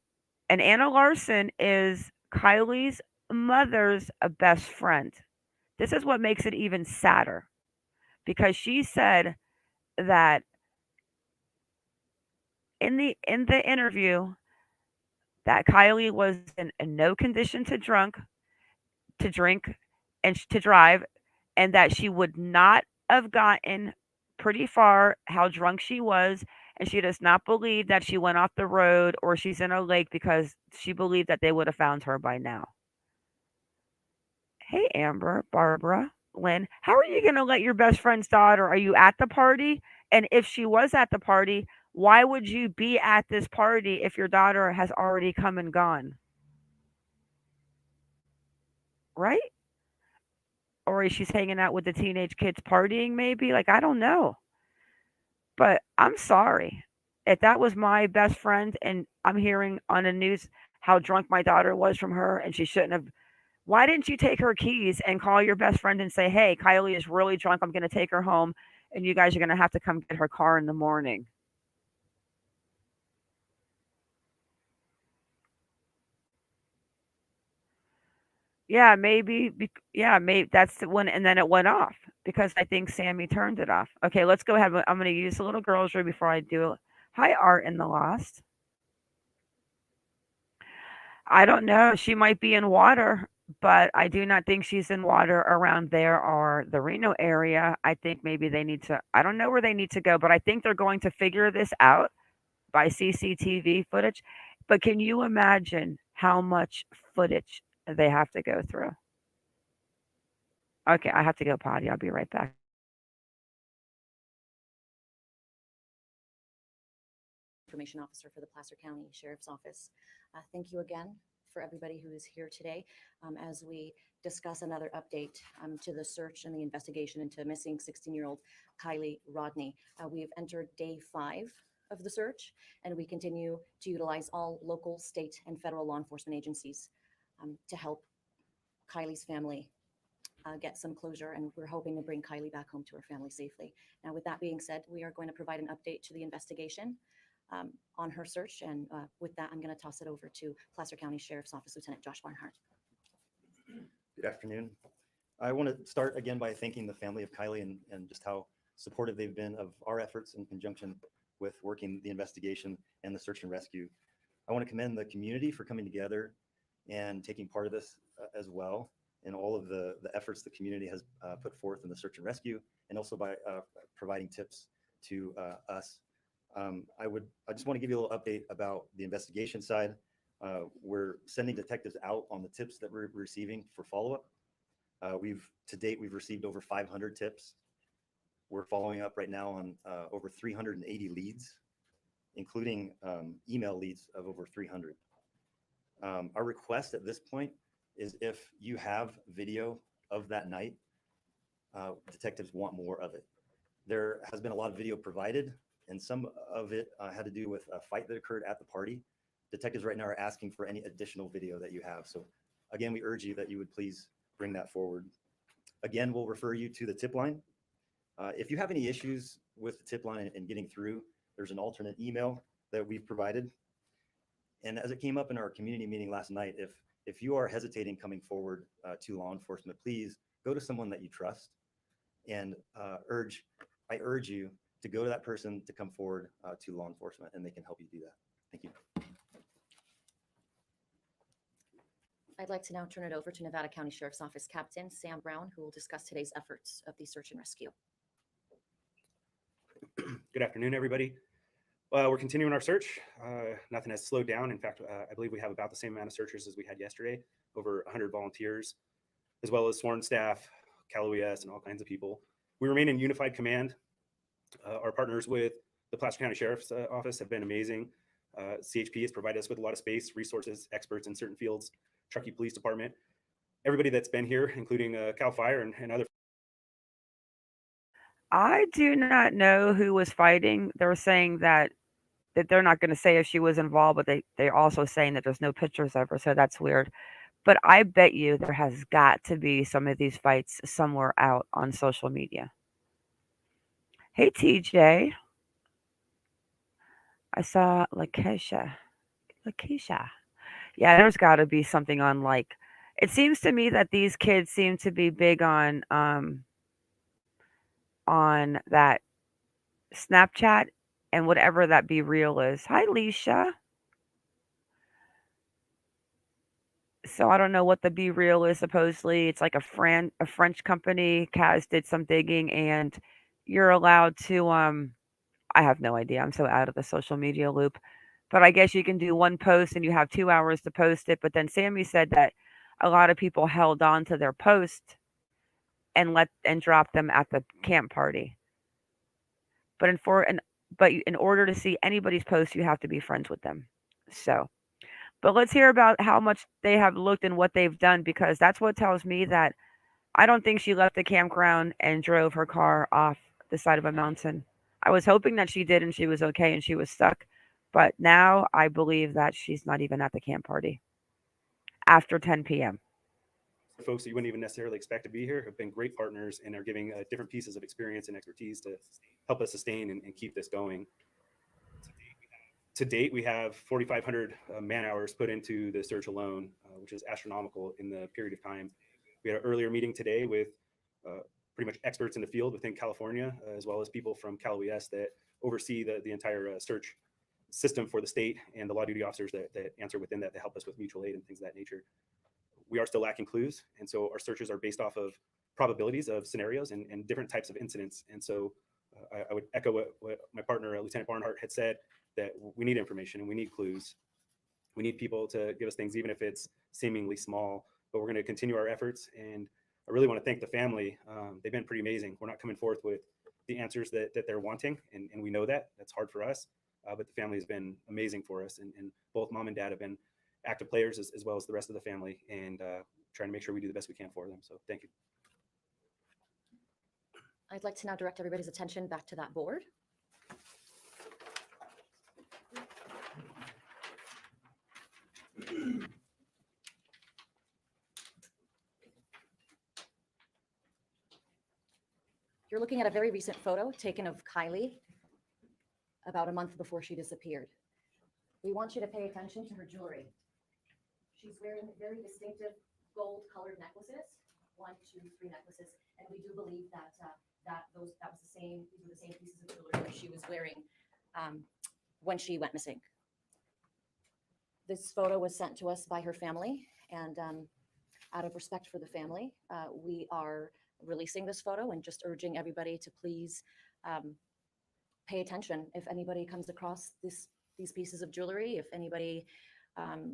and Anna Larson is Kiely's mother's best friend. This is what makes it even sadder because she said that in the interview that Kiely was in no condition to drink and to drive, and that she would not have gotten pretty far how drunk she was, and she does not believe that she went off the road or she's in a lake because she believed that they would have found her by now. Hey, Amber, Barbara, Lynn, how are you going to let your best friend's daughter? Are you at the party? And if she was at the party, why would you be at this party if your daughter has already come and gone? Right? Or she's hanging out with the teenage kids partying, maybe? Like, I don't know. But I'm sorry. If that was my best friend and I'm hearing on the news how drunk my daughter was from her and she shouldn't have, why didn't you take her keys and call your best friend and say, hey, Kiely is really drunk. I'm going to take her home and you guys are going to have to come get her car in the morning? Yeah, maybe. Yeah, maybe that's the one, and then it went off because I think Sammy turned it off. Okay, let's go ahead. I'm going to use the little girl's room before I do it. Hi, Art in the Lost. I don't know. She might be in water, but I do not think she's in water around there or the Reno area. I think maybe they need to, I don't know where they need to go, but I think they're going to figure this out by CCTV footage. But can you imagine how much footage they have to go through? Okay, I have to go potty. I'll be right back. Information Officer for the Placer County Sheriff's Office. Thank you again for everybody who is here today as we discuss another update to the search and the investigation into missing 16-year-old Kiely Rodni. We have entered day 5 of the search, and we continue to utilize all local, state, and federal law enforcement agencies to help Kiely's family get some closure, and we're hoping to bring Kiely back home to her family safely. Now, with that being said, we are going to provide an update to the investigation on her search, and with that, I'm going to toss it over to Placer County Sheriff's Office Lieutenant Josh Barnhart. Good afternoon. I want to start again by thanking the family of Kiely and just how supportive they've been of our efforts in conjunction with working the investigation and the search and rescue. I want to commend the community for coming together and taking part of this as well, and all of the efforts the community has put forth in the search and rescue, and also by providing tips to us. I just want to give you a little update about the investigation side. We're sending detectives out on the tips that we're receiving for follow-up. To date, we've received over 500 tips. We're following up right now on over 380 leads, including email leads of over 300. Our request at this point is if you have video of that night, detectives want more of it. There has been a lot of video provided, and some of it had to do with a fight that occurred at the party. Detectives right now are asking for any additional video that you have. So again, we urge you that you would please bring that forward. Again, we'll refer you to the tip line. If you have any issues with the tip line and getting through, there's an alternate email that we've provided. And as it came up in our community meeting last night, if you are hesitating coming forward to law enforcement, please go to someone that you trust, and I urge you to go to that person to come forward to law enforcement, and they can help you do that. Thank you. I'd like to now turn it over to Nevada County Sheriff's Office Captain Sam Brown, who will discuss today's efforts of the search and rescue. Good afternoon, everybody. We're continuing our search. Nothing has slowed down. In fact, I believe we have about the same amount of searchers as we had yesterday, over 100 volunteers, as well as sworn staff, Cal OES, and all kinds of people. We remain in unified command. Our partners with the Placer County Sheriff's Office have been amazing. CHP has provided us with a lot of space, resources, experts in certain fields, Truckee Police Department, everybody that's been here, including Cal Fire and other. I do not know who was fighting. They're saying that they're not going to say if she was involved, but they're also saying that there's no pictures of her, so that's weird. But I bet you there has got to be some of these fights somewhere out on social media. Hey, TJ. I saw Lakeisha. Yeah, there's got to be something on, like, it seems to me that these kids seem to be big on that Snapchat and whatever that Be Real is. Hi, Leisha. So I don't know what the Be Real is. Supposedly, it's like a French company. Kaz did some digging, and you're allowed to. I have no idea. I'm so out of the social media loop. But I guess you can do one post, and you have 2 hours to post it. But then Sammy said that a lot of people held on to their post and dropped them at the camp party. But in order to see anybody's post, you have to be friends with them. So. But let's hear about how much they have looked and what they've done, because that's what tells me that I don't think she left the campground and drove her car off the side of a mountain. I was hoping that she did and she was okay and she was stuck. But now I believe that she's not even at the camp party after 10 p.m. The folks that you wouldn't even necessarily expect to be here have been great partners and are giving different pieces of experience and expertise to help us sustain and keep this going. To date, we have 4,500 man hours put into the search alone, which is astronomical in the period of time. We had an earlier meeting today with pretty much experts in the field within California, as well as people from Cal OES that oversee the entire search system for the state, and the law duty officers that answer within that to help us with mutual aid and things of that nature. We are still lacking clues, and so our searches are based off of probabilities of scenarios and different types of incidents. And so I would echo what my partner, Lieutenant Barnhart, had said, that we need information and we need clues. We need people to give us things, even if it's seemingly small, but we're going to continue our efforts. And I really want to thank the family. They've been pretty amazing. We're not coming forth with the answers that they're wanting, and we know that. That's hard for us, but the family has been amazing for us. And both mom and dad have been active players as well as the rest of the family, and trying to make sure we do the best we can for them. So thank you. I'd like to now direct everybody's attention back to that board. You're looking at a very recent photo taken of Kiely about a month before she disappeared. We want you to pay attention to her jewelry. She's wearing very distinctive gold colored necklaces, 1, 2, 3 necklaces, and we do believe that these were the same pieces of jewelry that she was wearing when she went missing. This photo was sent to us by her family, and out of respect for the family, we are releasing this photo and just urging everybody to please pay attention if anybody comes across these pieces of jewelry. If anybody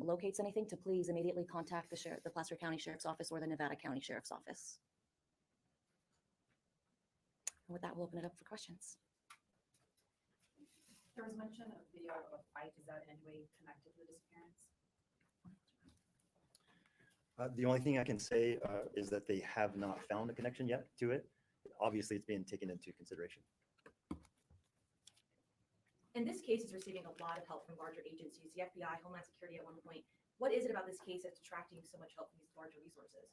locates anything, to please immediately contact the Placer County Sheriff's Office or the Nevada County Sheriff's Office. And with that, we'll open it up for questions. There was mention of video of a fight. Is that in any way connected to the disappearance? The only thing I can say is that they have not found a connection yet to it. Obviously, it's being taken into consideration. And this case is receiving a lot of help from larger agencies, the FBI, Homeland Security at one point. What is it about this case that's attracting so much help from these larger resources?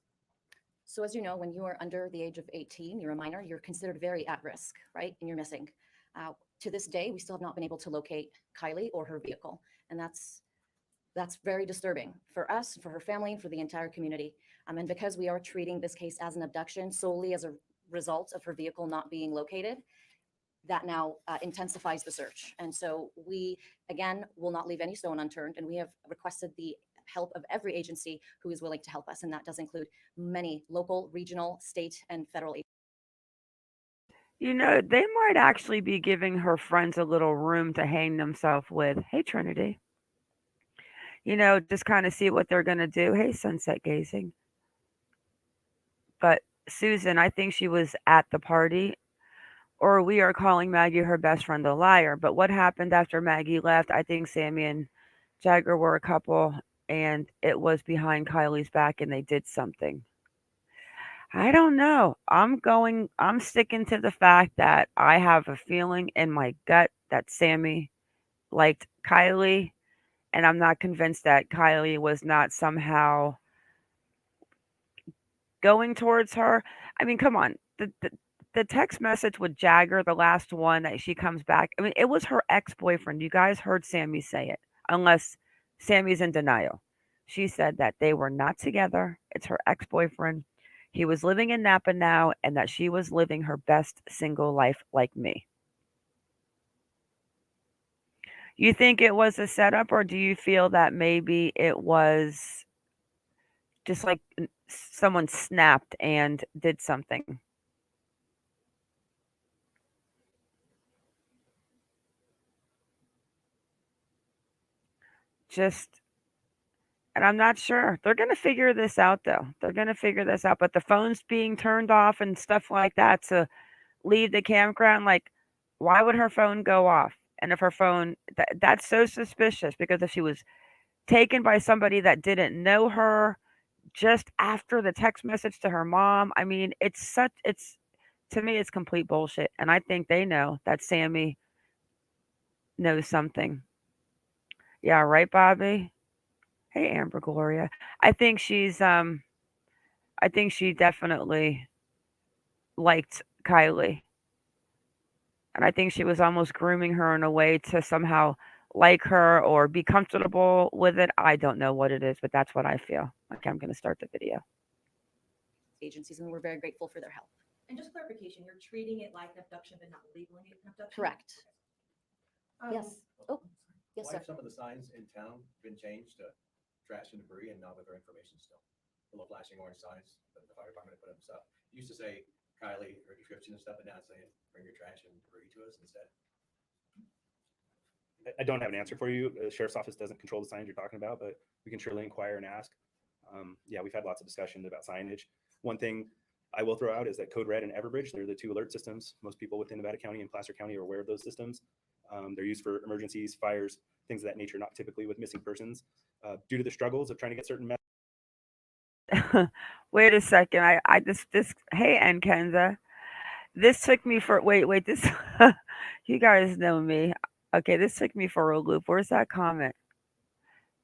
So as you know, when you are under the age of 18, you're a minor, you're considered very at risk, right? And you're missing. To this day, we still have not been able to locate Kiely or her vehicle. And that's very disturbing for us, for her family, and for the entire community. And because we are treating this case as an abduction solely as a result of her vehicle not being located, that now intensifies the search. And so we, again, will not leave any stone unturned. And we have requested the help of every agency who is willing to help us. And that does include many local, regional, state, and federal agencies. You know, they might actually be giving her friends a little room to hang themselves with. Hey, Trinity. You know, just kind of see what they're going to do. Hey, sunset gazing. But Susan, I think she was at the party, or we are calling Maggie, her best friend, a liar. But what happened after Maggie left? I think Sami and Jagger were a couple, and it was behind Kiely's back, and they did something. I don't know. I'm sticking to the fact that I have a feeling in my gut that Sami liked Kiely, and I'm not convinced that Kiely was not somehow going towards her. I mean, come on. The text message with Jagger, the last one that she comes back, I mean, it was her ex-boyfriend. You guys heard Sami say it, unless Sami's in denial. She said that they were not together. It's her ex-boyfriend. He was living in Napa now, and that she was living her best single life like me. You think it was a setup, or do you feel that maybe it was just like someone snapped and did something? And I'm not sure. They're going to figure this out, though. They're going to figure this out. But the phone's being turned off and stuff like that to leave the campground, like, why would her phone go off? And if her phone, that's so suspicious, because if she was taken by somebody that didn't know her just after the text message to her mom, I mean, to me, it's complete bullshit. And I think they know that Sami knows something. Yeah, right, Bobby? Hey, Amber Gloria. I think she definitely liked Kiely. And I think she was almost grooming her in a way to somehow like her or be comfortable with it. I don't know what it is, but that's what I feel. Okay, I'm going to start the video. Agencies, and we're very grateful for their help. And just clarification, you're treating it like an abduction, but not labeling it an abduction? Correct. Yes. Oh, yes, Why sir. have some of the signs in town been changed to trash and debris and not with their information still? The little flashing orange signs that the fire department put up stuff. It used to say Kiely or description and stuff, but now it's saying bring your trash and debris to us instead. I don't have an answer for you. The sheriff's office doesn't control the signs you're talking about, but we can surely inquire and ask. Yeah, we've had lots of discussion about signage. One thing I will throw out is that Code Red and Everbridge, they're the two alert systems. Most people within Nevada County and Placer County are aware of those systems. They're used for emergencies, fires, things of that nature, not typically with missing persons. Due to the struggles of trying to get certain Wait a second. Hey, Kenza. This took me for, wait, this, you guys know me. Okay, this took me for a loop. Where's that comment?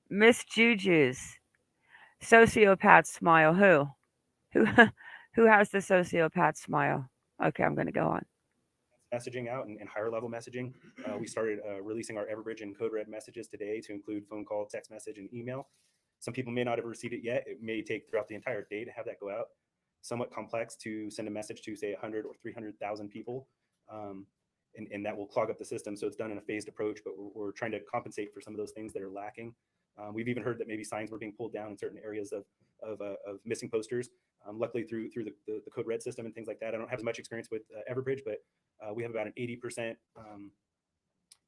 Miss Juju's sociopath smile. Who who has the sociopath smile? Okay, I'm going to go on. Messaging out and higher level messaging. We started releasing our Everbridge and Code Red messages today to include phone call, text message, and email. Some people may not have received it yet. It may take throughout the entire day to have that go out. Somewhat complex to send a message to, say, 100 or 300,000 people. And that will clog up the system. So it's done in a phased approach, but we're trying to compensate for some of those things that are lacking. We've even heard that maybe signs were being pulled down in certain areas of missing posters. Luckily through the Code Red system and things like that. I don't have as much experience with Everbridge, but we have about an 80%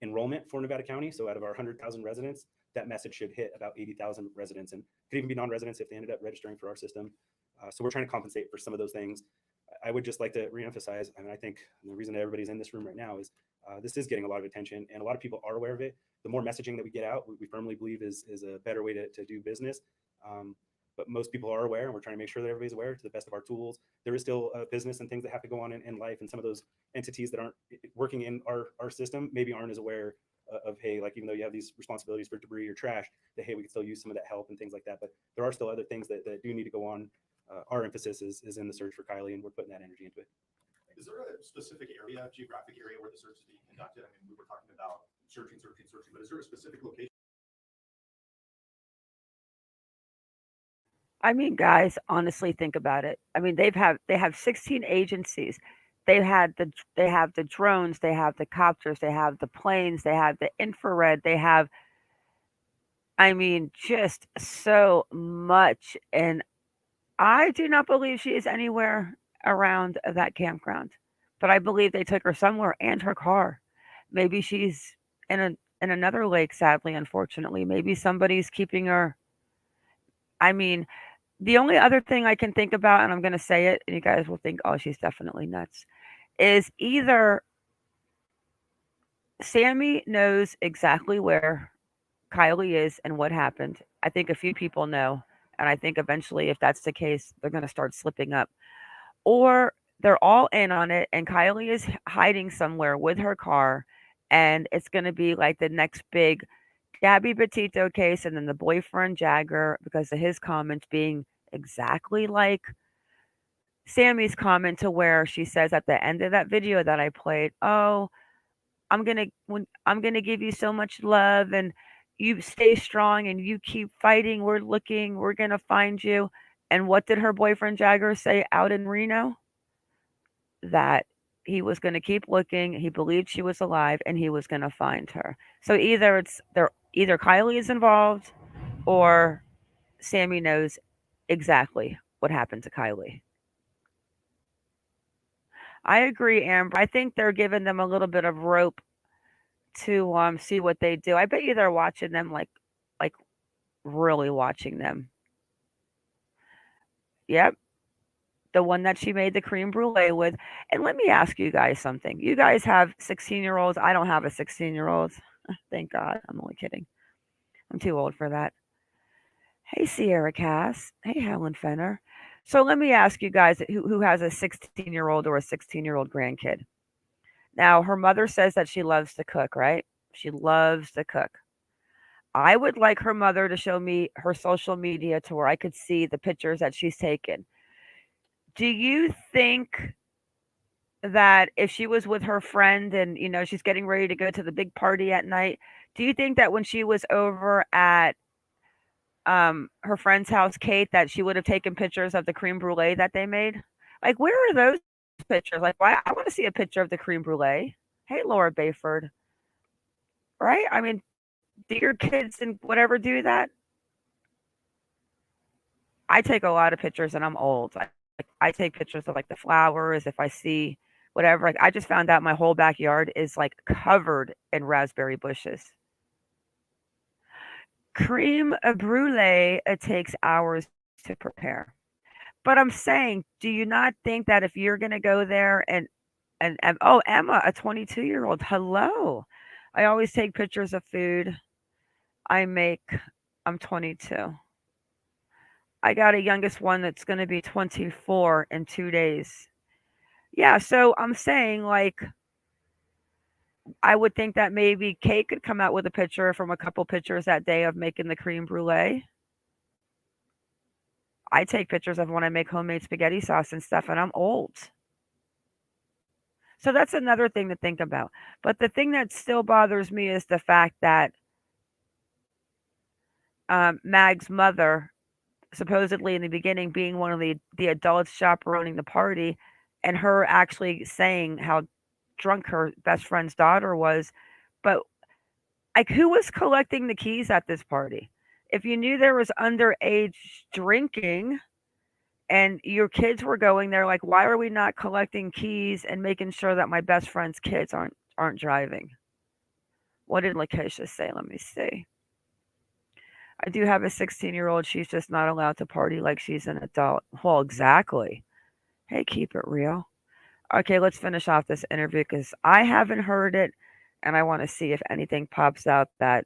enrollment for Nevada County. So out of our 100,000 residents, that message should hit about 80,000 residents, and could even be non-residents if they ended up registering for our system. So we're trying to compensate for some of those things. I would just like to reemphasize, and I think the reason everybody's in this room right now is this is getting a lot of attention, and a lot of people are aware of it. The more messaging that we get out, we firmly believe is a better way to do business. But most people are aware, and we're trying to make sure that everybody's aware to the best of our tools. There is still business and things that have to go on in life, and some of those entities that aren't working in our system maybe aren't as aware of, hey, like, even though you have these responsibilities for debris or trash, that, hey, we can still use some of that help and things like that. But there are still other things that do need to go on. Our emphasis is in the search for Kiely, and we're putting that energy into it. Is there a specific area, geographic area, where the search is being conducted? I mean, we were talking about searching, but is there a specific location? I mean, guys, honestly, think about it. I mean, they have 16 agencies. They have the drones, they have the copters, they have the planes, they have the infrared, they have, I mean, just so much. And I do not believe she is anywhere around that campground, but I believe they took her somewhere and her car. Maybe she's in another lake. Sadly, unfortunately, maybe somebody's keeping her. I mean, the only other thing I can think about, and I'm going to say it, and you guys will think, oh, she's definitely nuts, is either Sami knows exactly where Kiely is and what happened. I think a few people know. And I think eventually, if that's the case, they're going to start slipping up. Or they're all in on it, and Kiely is hiding somewhere with her car. And it's going to be like the next big Gabby Petito case, and then the boyfriend Jagger, because of his comments being exactly like Sami's comment, to where she says at the end of that video that I played, "Oh, I'm gonna give you so much love, and you stay strong, and you keep fighting. We're looking. We're gonna find you." And what did her boyfriend Jagger say out in Reno? That he was going to keep looking. He believed she was alive, and he was going to find her. So either Kiely is involved, or Sami knows exactly what happened to Kiely. I agree, Amber. I think they're giving them a little bit of rope to see what they do. I bet you they're watching them, like really watching them. Yep. The one that she made the creme brulee with. And let me ask you guys something. You guys have 16-year-olds. I don't have a 16-year-old. Thank God. I'm only kidding. I'm too old for that. Hey, Sierra Cass. Hey, Helen Fenner. So let me ask you guys, who has a 16-year-old or a 16-year-old grandkid. Now, her mother says that she loves to cook, right? She loves to cook. I would like her mother to show me her social media to where I could see the pictures that she's taken. Do you think that if she was with her friend and, she's getting ready to go to the big party at night, do you think that when she was over at her friend's house, Kate, that she would have taken pictures of the creme brulee that they made? Like, where are those pictures? Like, why? I want to see a picture of the creme brulee. Hey, Laura Bayford. Right? I mean, do your kids and whatever do that? I take a lot of pictures and I'm old. I take pictures of like the flowers. If I see whatever, like I just found out my whole backyard is like covered in raspberry bushes. Creme brulee, it takes hours to prepare. But I'm saying, do you not think that if you're going to go there and oh, Emma, a 22-year-old, hello. I always take pictures of food I make. I'm 22. I got a youngest one that's going to be 24 in 2 days. Yeah, so I'm saying like I would think that maybe Kate could come out with a picture from a couple pictures that day of making the creme brulee. I take pictures of when I make homemade spaghetti sauce and stuff, and I'm old. So that's another thing to think about. But the thing that still bothers me is the fact that Mag's mother, supposedly in the beginning being one of the adults chaperoning the party, and her actually saying how drunk her best friend's daughter was. But like, who was collecting the keys at this party? If you knew there was underage drinking and your kids were going there, like, why are we not collecting keys and making sure that my best friend's kids aren't driving? What did Lakeisha say? Let me see. I do have a 16-year-old. She's just not allowed to party like she's an adult. Well, exactly. Hey, keep it real. Okay, let's finish off this interview because I haven't heard it, and I want to see if anything pops out that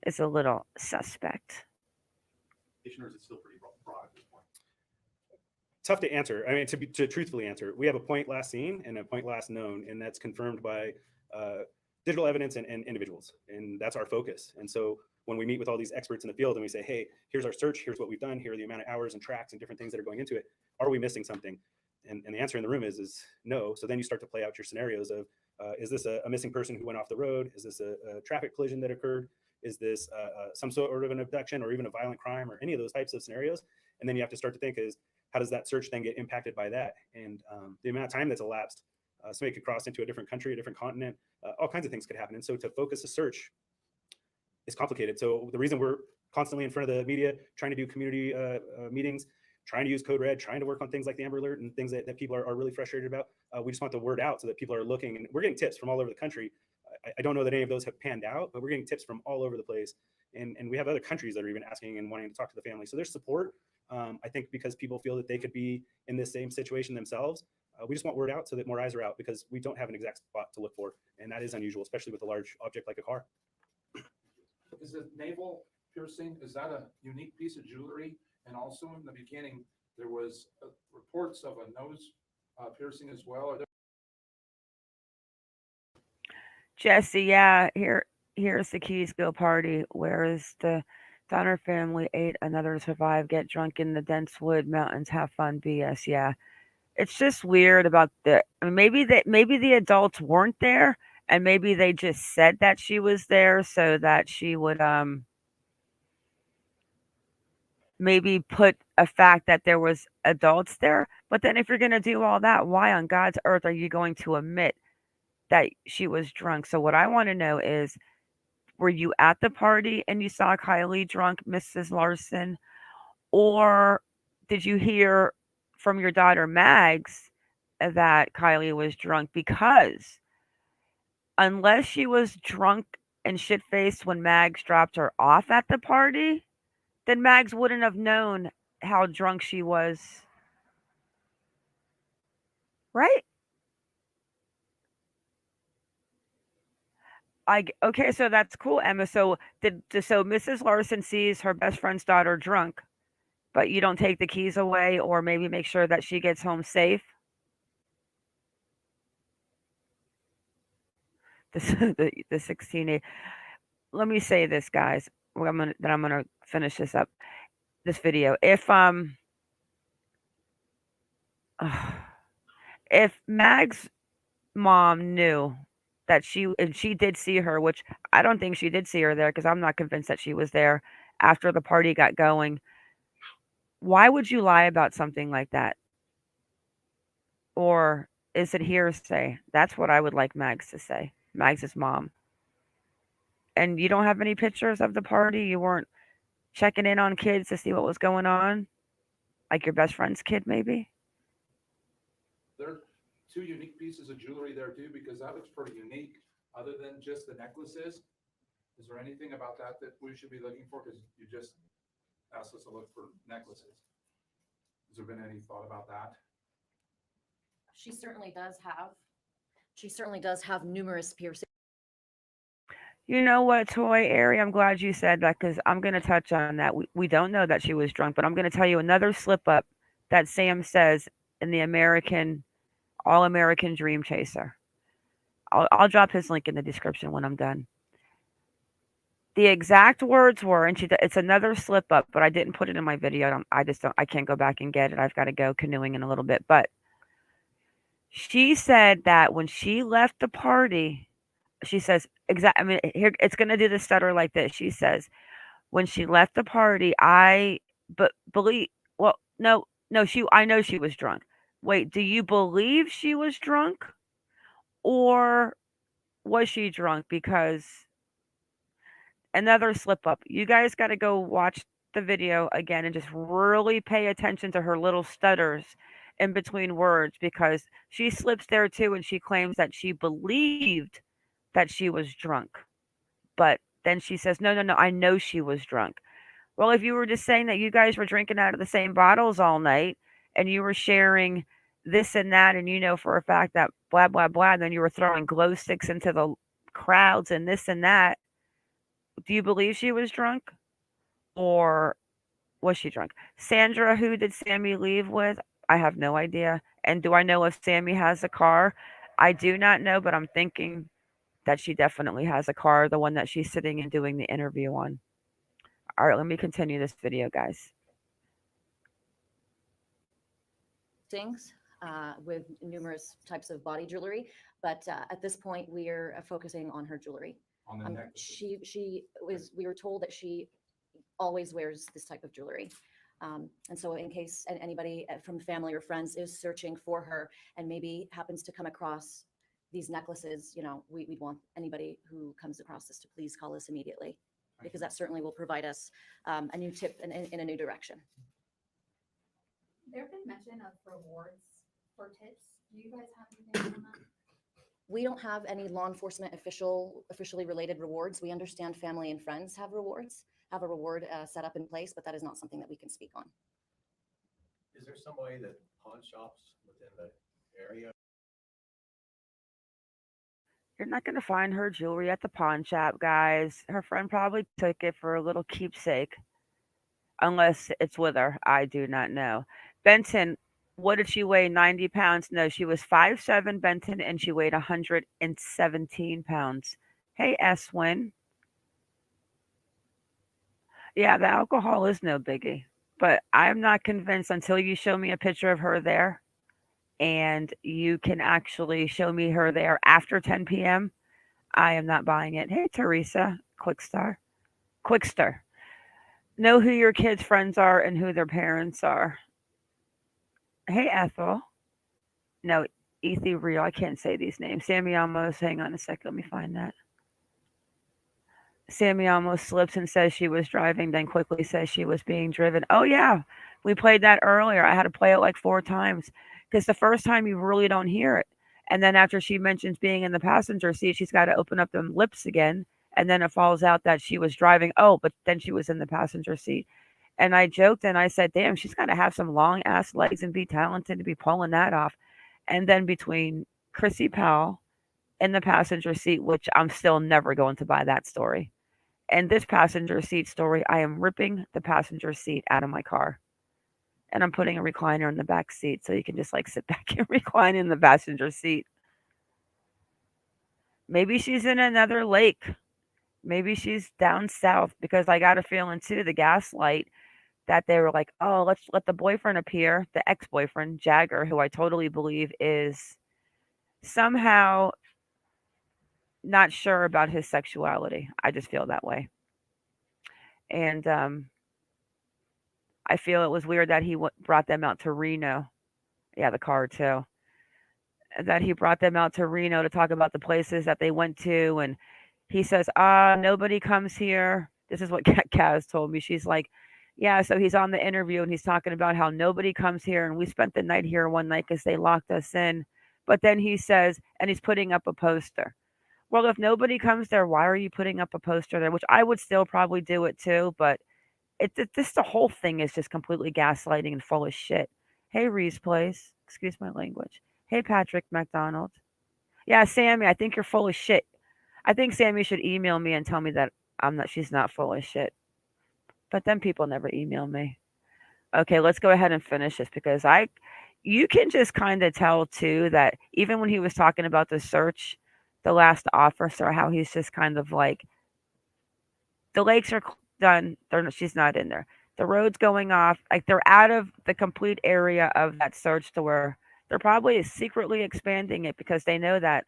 is a little suspect. Or is it still pretty broad at this point? Tough to answer. I mean, to truthfully answer, we have a point last seen and a point last known, and that's confirmed by digital evidence and individuals, and that's our focus. And so when we meet with all these experts in the field and we say, hey, here's our search, here's what we've done, here are the amount of hours and tracks and different things that are going into it, are we missing something? And the answer in the room is no. So then you start to play out your scenarios of, is this a missing person who went off the road? Is this a traffic collision that occurred? Is this some sort of an abduction or even a violent crime or any of those types of scenarios? And then you have to start to think is, how does that search then get impacted by that? And the amount of time that's elapsed, somebody could cross into a different country, a different continent, all kinds of things could happen. And so to focus a search is complicated. So the reason we're constantly in front of the media, trying to do community meetings, trying to use Code Red, trying to work on things like the Amber Alert and things that people are really frustrated about. We just want the word out so that people are looking, and we're getting tips from all over the country. I don't know that any of those have panned out, but we're getting tips from all over the place. And we have other countries that are even asking and wanting to talk to the family. So there's support. I think because people feel that they could be in this same situation themselves. We just want word out so that more eyes are out, because we don't have an exact spot to look for. And that is unusual, especially with a large object like a car. Is the navel piercing, is that a unique piece of jewelry? And also in the beginning, there was reports of a nose piercing as well. Jesse, yeah, here's the Keysville party. Where is the Donner family? 8, another survive, get drunk in the dense wood mountains, have fun, BS. Yeah. It's just weird about maybe the adults weren't there, and maybe they just said that she was there so that she would maybe put a fact that there was adults there. But then if you're going to do all that, why on God's earth are you going to admit that she was drunk? So what I want to know is, were you at the party and you saw Kiely drunk, Mrs. Larson? Or did you hear from your daughter Mags that Kiely was drunk? Because unless she was drunk and shit-faced when Mags dropped her off at the party, then Mags wouldn't have known how drunk she was. Right? Okay, so that's cool, Emma. So Mrs. Larson sees her best friend's daughter drunk, but you don't take the keys away or maybe make sure that she gets home safe? The 16. Let me say this, guys. I'm gonna finish this up. This video. If if Mag's mom knew that she did see her, which I don't think she did see her there because I'm not convinced that she was there after the party got going. Why would you lie about something like that? Or is it hearsay? That's what I would like Mags to say. Mags' mom. And you don't have any pictures of the party? You weren't checking in on kids to see what was going on? Like your best friend's kid, maybe? There are two unique pieces of jewelry there too, because that looks pretty unique. Other than just the necklaces, is there anything about that that we should be looking for? Because you just asked us to look for necklaces. Has there been any thought about that? She certainly does have numerous piercings. You know what, Toy Ari? I'm glad you said that because I'm going to touch on that. We don't know that she was drunk, but I'm going to tell you another slip up that Sam says in the All American Dream Chaser. I'll drop his link in the description when I'm done. The exact words were, and it's another slip up, but I didn't put it in my video. I can't go back and get it. I've got to go canoeing in a little bit. But she said that when she left the party, she says, I mean, here it's going to do the stutter like this. She says, when she left the party, I know she was drunk. Wait, do you believe she was drunk? Or was she drunk? Because another slip up. You guys got to go watch the video again and just really pay attention to her little stutters in between words because she slips there too and she claims that she believed that she was drunk. But then she says, no, I know she was drunk. Well, if you were just saying that you guys were drinking out of the same bottles all night and you were sharing this and that, and you know for a fact that blah, blah, blah, and then you were throwing glow sticks into the crowds and this and that, do you believe she was drunk? Or was she drunk? Sandra, who did Sami leave with? I have no idea. And do I know if Sami has a car? I do not know, but I'm thinking that she definitely has a car, the one that she's sitting and doing the interview on. All right, let me continue this video, guys. Things with numerous types of body jewelry, but at this point we're focusing on her jewelry. On the necklaces. We were told that she always wears this type of jewelry. And so in case anybody from family or friends is searching for her and maybe happens to come across these necklaces, you know, we'd want anybody who comes across this to please call us immediately, because that certainly will provide us a new tip in a new direction. There have been mention of rewards for tips. Do you guys have anything on that? We don't have any law enforcement officially related rewards. We understand family and friends have a reward set up in place, but that is not something that we can speak on. Is there some way that pawn shops within the area? You're not going to find her jewelry at the pawn shop, guys. Her friend probably took it for a little keepsake. Unless it's with her. I do not know. Benton, what did she weigh? 90 pounds? No, she was 5'7", Benton, and she weighed 117 pounds. Hey, Eswin. Yeah, the alcohol is no biggie. But I'm not convinced until you show me a picture of her there. And you can actually show me her there after 10 p.m. I am not buying it. Hey, Teresa, Quickster. Know who your kids' friends are and who their parents are. Hey, Ethel. No, Ethi Real. I can't say these names. Sami almost. Hang on a second. Let me find that. Sami almost slips and says she was driving, then quickly says she was being driven. Oh, yeah. We played that earlier. I had to play it like 4 times because the first time you really don't hear it. And then after she mentions being in the passenger seat, she's got to open up them lips again. And then it falls out that she was driving. Oh, but then she was in the passenger seat. And I joked and I said, damn, she's got to have some long ass legs and be talented to be pulling that off. And then between Chrissy Powell in the passenger seat, which I'm still never going to buy that story, and this passenger seat story, I am ripping the passenger seat out of my car. And I'm putting a recliner in the back seat so you can just like sit back and recline in the passenger seat. Maybe she's in another lake. Maybe she's down south because I got a feeling too, the gaslight that they were like, oh, let's let the boyfriend appear, the ex-boyfriend, Jagger, who I totally believe is somehow not sure about his sexuality. I just feel that way. And I feel it was weird that he brought them out to Reno. Yeah, the car too. That he brought them out to Reno to talk about the places that they went to. And he says, nobody comes here. This is what Kaz told me. She's like, yeah, so he's on the interview and he's talking about how nobody comes here. And we spent the night here one night because they locked us in. But then he says, and he's putting up a poster. Well, if nobody comes there, why are you putting up a poster there? Which I would still probably do it too, but this the whole thing is just completely gaslighting and full of shit. Hey, Reese Place, excuse my language. Hey, Patrick McDonald. Yeah, Sammy, I think you're full of shit. I think Sammy should email me and tell me that I'm not. She's not full of shit. But then people never email me. Okay, let's go ahead and finish this because you can just kind of tell too that even when he was talking about the search, the last officer, how he's just kind of like, the lakes are done. She's not in there. The road's going off. Like they're out of the complete area of that search to where they're probably secretly expanding it because they know that.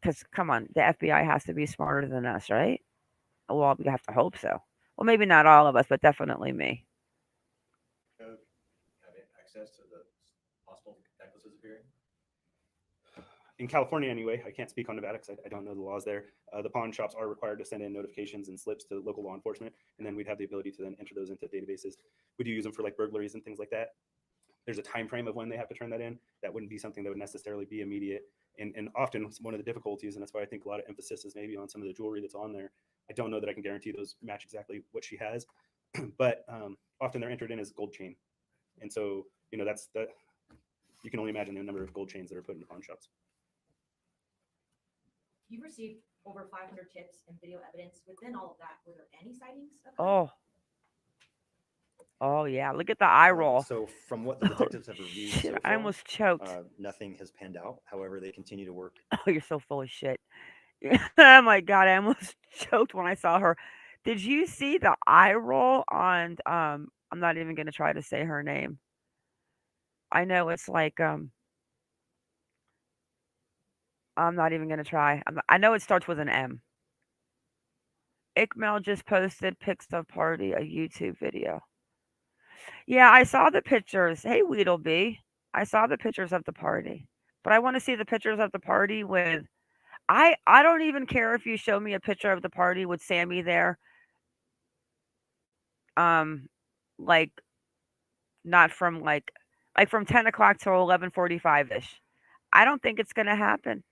Because come on, the FBI has to be smarter than us, right? Well, we have to hope so. Well, maybe not all of us, but definitely me. Have access to the possible necklaces appearing? In California, anyway, I can't speak on Nevada because I don't know the laws there. The pawn shops are required to send in notifications and slips to local law enforcement, and then we'd have the ability to then enter those into databases. We do use them for like burglaries and things like that. There's a time frame of when they have to turn that in. That wouldn't be something that would necessarily be immediate. And often one of the difficulties, and that's why I think a lot of emphasis is maybe on some of the jewelry that's on there. I don't know that I can guarantee those match exactly what she has, but often they're entered in as gold chain. And so, that's that. You can only imagine the number of gold chains that are put into pawn shops. You've received over 500 tips and video evidence. Within all of that, were there any sightings of Oh yeah, look at the eye roll. So from what the detectives have reviewed so far, I almost choked. Nothing has panned out. However, they continue to work. Oh, you're so full of shit. Oh my god, I almost choked when I saw her. Did you see the eye roll on I'm not even gonna try to say her name. I know it's like I'm not even gonna try. I know it starts with an M. Ikmel just posted pics of party, a YouTube video. Yeah, I saw the pictures. Hey, Weedleby. I saw the pictures of the party. But I want to see the pictures of the party with I don't even care if you show me a picture of the party with Sami there. Like not from like from 10 o'clock till 11:45-ish. I don't think it's gonna happen.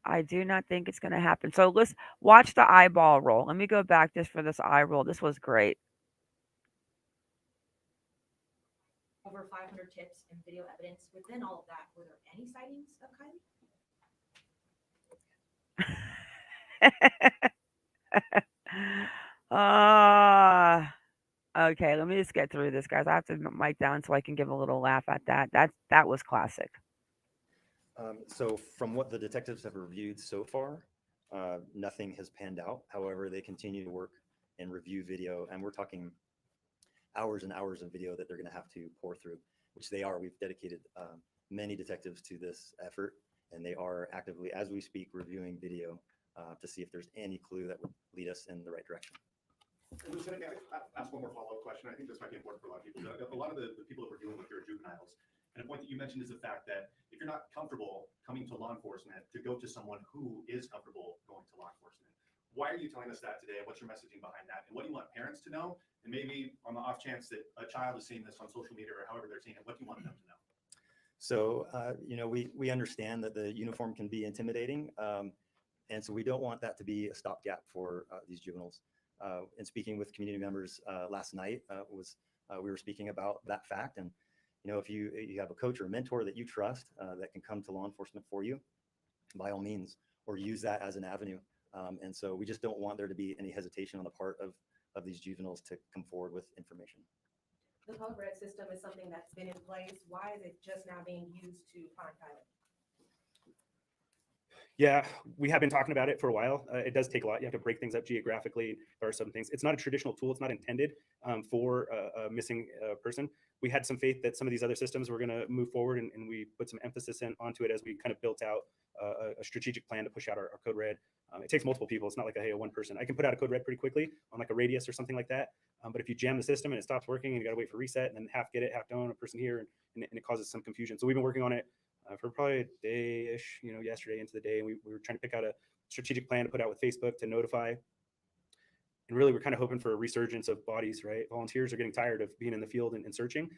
I do not think it's gonna happen. So let's watch the eyeball roll. Let me go back just for this eye roll. This was great. over 500 tips and video evidence. Within all of that, were there any sightings of Kiely? Okay, let me just get through this, guys. I have to mic down so I can give a little laugh at that. That was classic. So from what the detectives have reviewed so far, nothing has panned out. However, they continue to work and review video, and we're talking hours and hours of video that they're going to have to pour through, which they are. We've dedicated many detectives to this effort, and they are actively, as we speak, reviewing video to see if there's any clue that would lead us in the right direction. Lieutenant, I ask one more follow-up question. I think this might be important for a lot of people. A lot of the people that we're dealing with here are juveniles. And a point that you mentioned is the fact that if you're not comfortable coming to law enforcement, to go to someone who is comfortable going to law enforcement. Why are you telling us that today? What's your messaging behind that? And what do you want parents to know? And maybe on the off chance that a child is seeing this on social media or however they're seeing it, what do you want them to know? So, we understand that the uniform can be intimidating. And so we don't want that to be a stopgap for these juveniles. And speaking with community members last night, we were speaking about that fact. And, if you have a coach or a mentor that you trust that can come to law enforcement for you, by all means, or use that as an avenue. And so we just don't want there to be any hesitation on the part of these juveniles to come forward with information. The pub red system is something that's been in place. Why is it just now being used to find Kiely? Yeah, we have been talking about it for a while. It does take a lot. You have to break things up geographically. There are some things. It's not a traditional tool. It's not intended for a missing person. We had some faith that some of these other systems were going to move forward, and we put some emphasis onto it as we kind of built out a strategic plan to push out our code red. It takes multiple people. It's not like a one person. I can put out a code red pretty quickly on like a radius or something like that. But if you jam the system and it stops working, and you got to wait for reset, and then half get it, half don't, a person here, and it causes some confusion. So we've been working on it for probably a day-ish, yesterday into the day. And we were trying to pick out a strategic plan to put out with Facebook to notify. And really, we're kind of hoping for a resurgence of bodies, right? Volunteers are getting tired of being in the field and searching.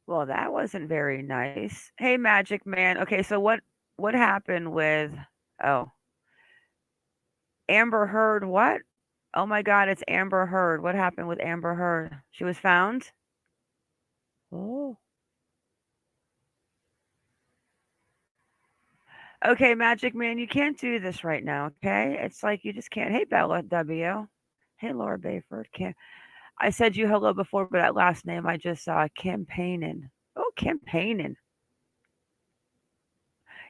Well, that wasn't very nice. Hey, Magic Man. Okay, so what happened with Amber Heard? What? Oh my God, it's Amber Heard. What happened with Amber Heard? She was found? Oh. Okay, Magic Man, you can't do this right now, okay? It's like you just can't. Hey, Bella W. Hey, Laura Bayford. I said you hello before, but that last name I just saw. Campaigning. Oh, campaigning.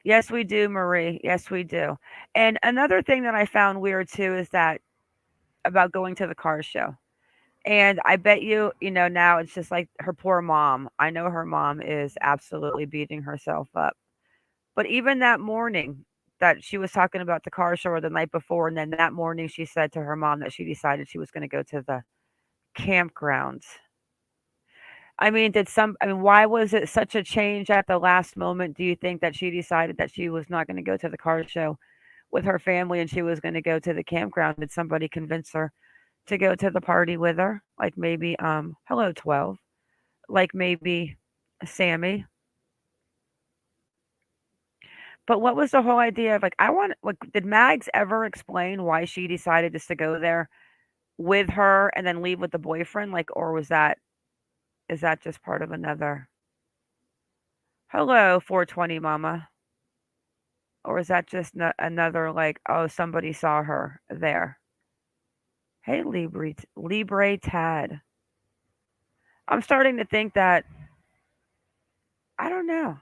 Yes, we do, Marie. Yes, we do. And another thing that I found weird too is that about going to the car show. And I bet now it's just like her poor mom. I know her mom is absolutely beating herself up. But even that morning that she was talking about the car show or the night before, and then that morning she said to her mom that she decided she was going to go to the campground. Why was it such a change at the last moment? Do you think that she decided that she was not going to go to the car show with her family and she was going to go to the campground? Did somebody convince her to go to the party with her? Like maybe, hello, 12. Like maybe Sami. But what was the whole idea of did Mags ever explain why she decided just to go there with her and then leave with the boyfriend? Or is that just part of another? Hello, 420 mama. Or is that just another oh, somebody saw her there? Hey, Libre Tad. I'm starting to think that I don't know.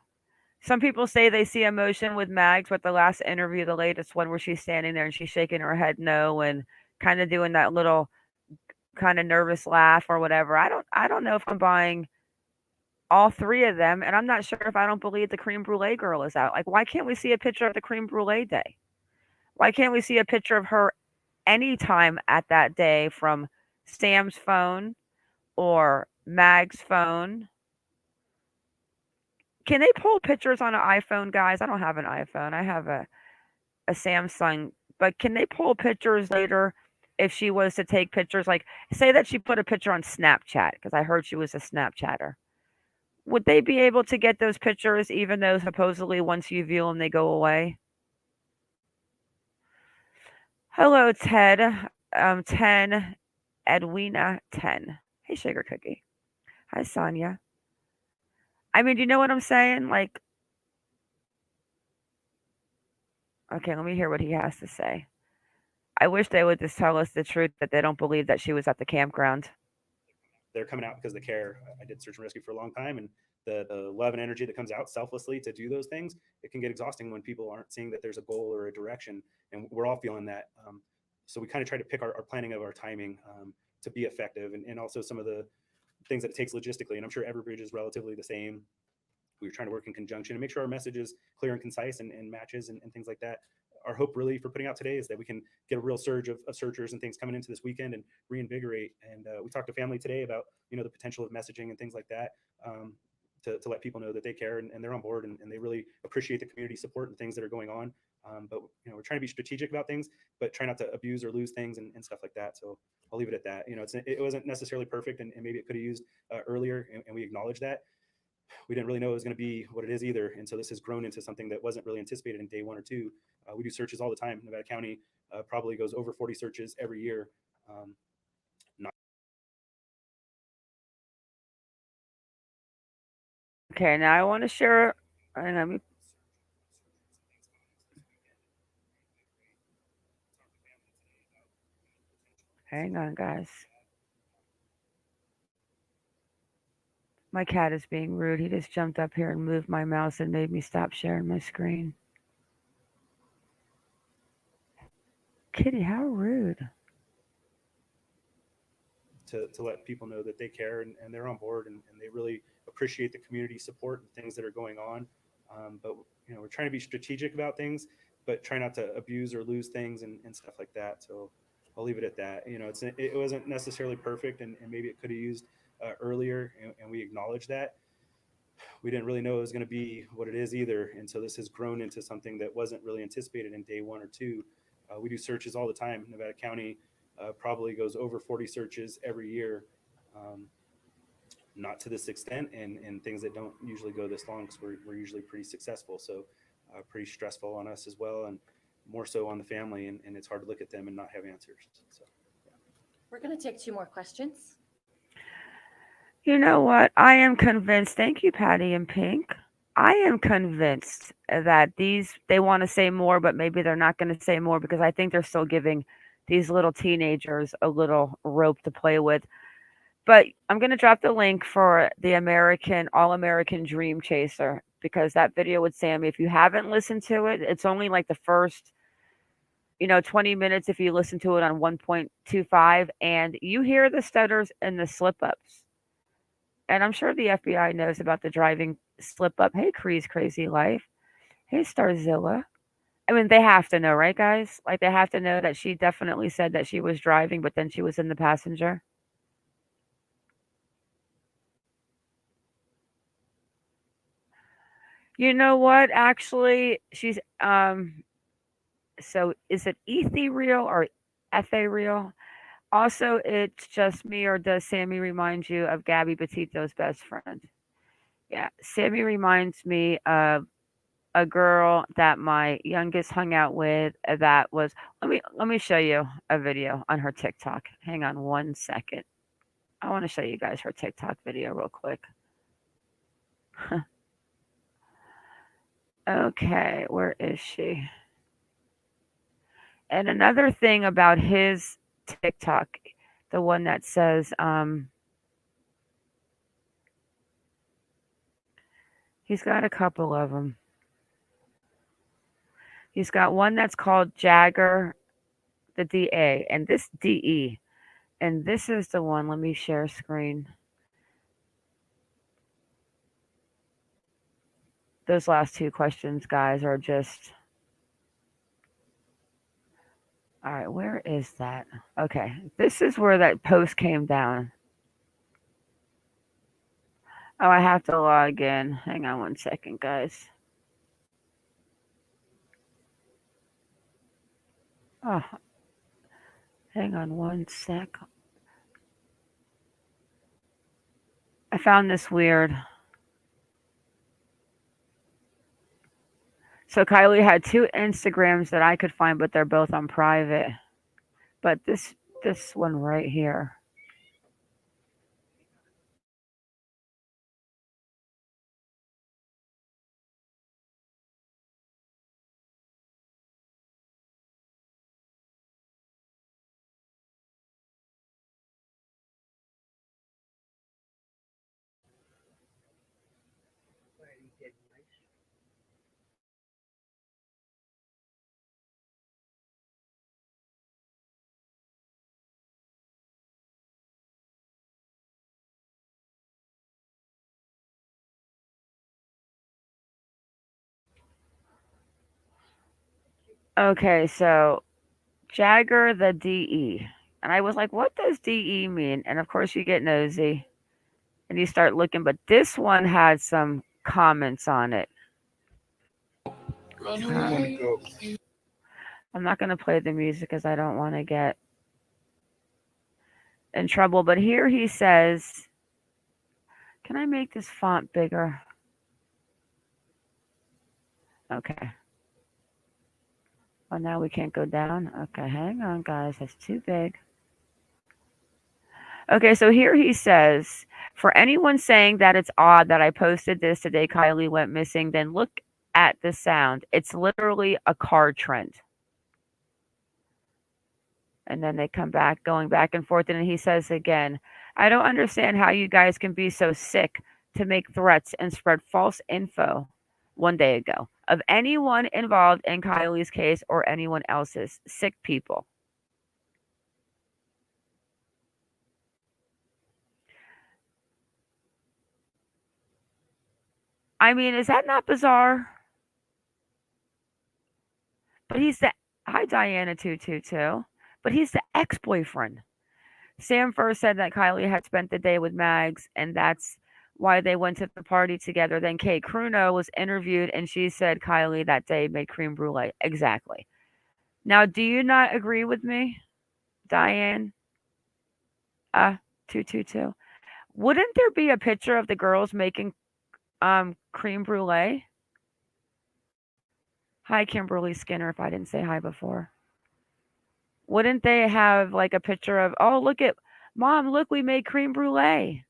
Some people say they see emotion with Mags, but the last interview, the latest one where she's standing there and she's shaking her head no and kind of doing that little kind of nervous laugh or whatever. I don't know if I'm buying all three of them, and I'm not sure if I don't believe the creme brulee girl is out. Like, why can't we see a picture of the creme brulee day? Why can't we see a picture of her anytime at that day from Sam's phone or Mag's phone? Can they pull pictures on an iPhone, guys? I don't have an iPhone. I have a Samsung. But can they pull pictures later if she was to take pictures? Like, say that she put a picture on Snapchat, because I heard she was a Snapchatter. Would they be able to get those pictures even though supposedly once you view them, they go away? Hello, Ted. 10, Edwina 10. Hey, Sugar Cookie. Hi, Sonia. Do you know what I'm saying? Okay, let me hear what he has to say. I wish they would just tell us the truth that they don't believe that she was at the campground. They're coming out because of the care. I did search and rescue for a long time, and the love and energy that comes out selflessly to do those things, it can get exhausting when people aren't seeing that there's a goal or a direction, and we're all feeling that. So we kind of try to pick our planning of our timing to be effective, and also some of the things that it takes logistically. And I'm sure Everbridge is relatively the same. We're trying to work in conjunction and make sure our message is clear and concise and matches and things like that. Our hope really for putting out today is that we can get a real surge of searchers and things coming into this weekend and reinvigorate. And we talked to family today about, the potential of messaging and things like that to let people know that they care and they're on board and they really appreciate the community support and things that are going on. But we're trying to be strategic about things, but try not to abuse or lose things and stuff like that. So I'll leave it at that. It wasn't necessarily perfect and maybe it could have used earlier and we acknowledge that. We didn't really know it was going to be what it is either. And so this has grown into something that wasn't really anticipated in day 1 or 2. We do searches all the time. Nevada County probably goes over 40 searches every year. Okay, now I want to share. Let me. Hang on, guys. My cat is being rude. He just jumped up here and moved my mouse and made me stop sharing my screen. Kitty, how rude. To let people know that they care and they're on board and they really appreciate the community support and things that are going on. But we're trying to be strategic about things, but try not to abuse or lose things and stuff like that. So I'll leave it at that. It wasn't necessarily perfect, and maybe it could have used earlier, and we acknowledge that. We didn't really know it was going to be what it is either, and so this has grown into something that wasn't really anticipated in day 1 or 2. We do searches all the time. Nevada County probably goes over 40 searches every year, not to this extent, and things that don't usually go this long, because we're usually pretty successful. So pretty stressful on us as well, and more so on the family, and it's hard to look at them and not have answers. So yeah. We're going to take 2 more questions. You know what? I am convinced. Thank you, Patty and Pink. I am convinced that they want to say more, but maybe they're not going to say more, because I think they're still giving these little teenagers a little rope to play with. But I'm going to drop the link for the All-American Dream Chaser, because that video with Sami, if you haven't listened to it, it's only like the first 20 minutes if you listen to it on 1.25, and you hear the stutters and the slip-ups. And I'm sure the FBI knows about the driving slip-up. Hey, Cree's Crazy Life. Hey, Starzilla. I mean, they have to know, right, guys? Like, they have to know that she definitely said that she was driving, but then she was in the passenger. You know what? Actually, she's so is it ethereal or ethereal? Also, it's just me, or does Sami remind you of Gabby Petito's best friend? Yeah, Sami reminds me of a girl that my youngest hung out with. That was let me show you a video on her TikTok. Hang on 1 second. I want to show you guys her TikTok video real quick. Okay, where is she? And another thing about his TikTok, the one that says, he's got a couple of them. He's got one that's called Jagger, the DA, and this DE. And this is the one. Let me share screen. Those last 2 questions, guys, are just... All right, where is that? Okay, this is where that post came down. Oh, I have to log in. Hang on 1 second, guys. Oh, hang on 1 sec. I found this weird. So Kiely had 2 Instagrams that I could find, but they're both on private. But this one right here. Okay, so Jagger the DE. And I was like, what does DE mean? And of course you get nosy and you start looking, but this one had some comments on it. I'm not going to play the music because I don't want to get in trouble. But here he says, can I make this font bigger? Okay. Oh, now we can't go down. Okay, hang on, guys. That's too big. Okay, so here he says, for anyone saying that it's odd that I posted this today, Kiely went missing, then look at the sound. It's literally a car trend. And then they come back, going back and forth. And he says again, I don't understand how you guys can be so sick to make threats and spread false info 1 day ago of anyone involved in Kiely's case or anyone else's. Sick people. I mean, is that not bizarre? But he's the hi Diana 222. But he's the ex-boyfriend. Sam first said that Kiely had spent the day with Mags, and that's why they went to the party together. Then Kate Cruno was interviewed, and she said Kiely that day made creme brulee. Exactly. Now, do you not agree with me, Diane? 222. Wouldn't there be a picture of the girls making creme brulee? Hi, Kimberly Skinner, if I didn't say hi before. Wouldn't they have like a picture of, oh, look at Mom, look, we made creme brulee.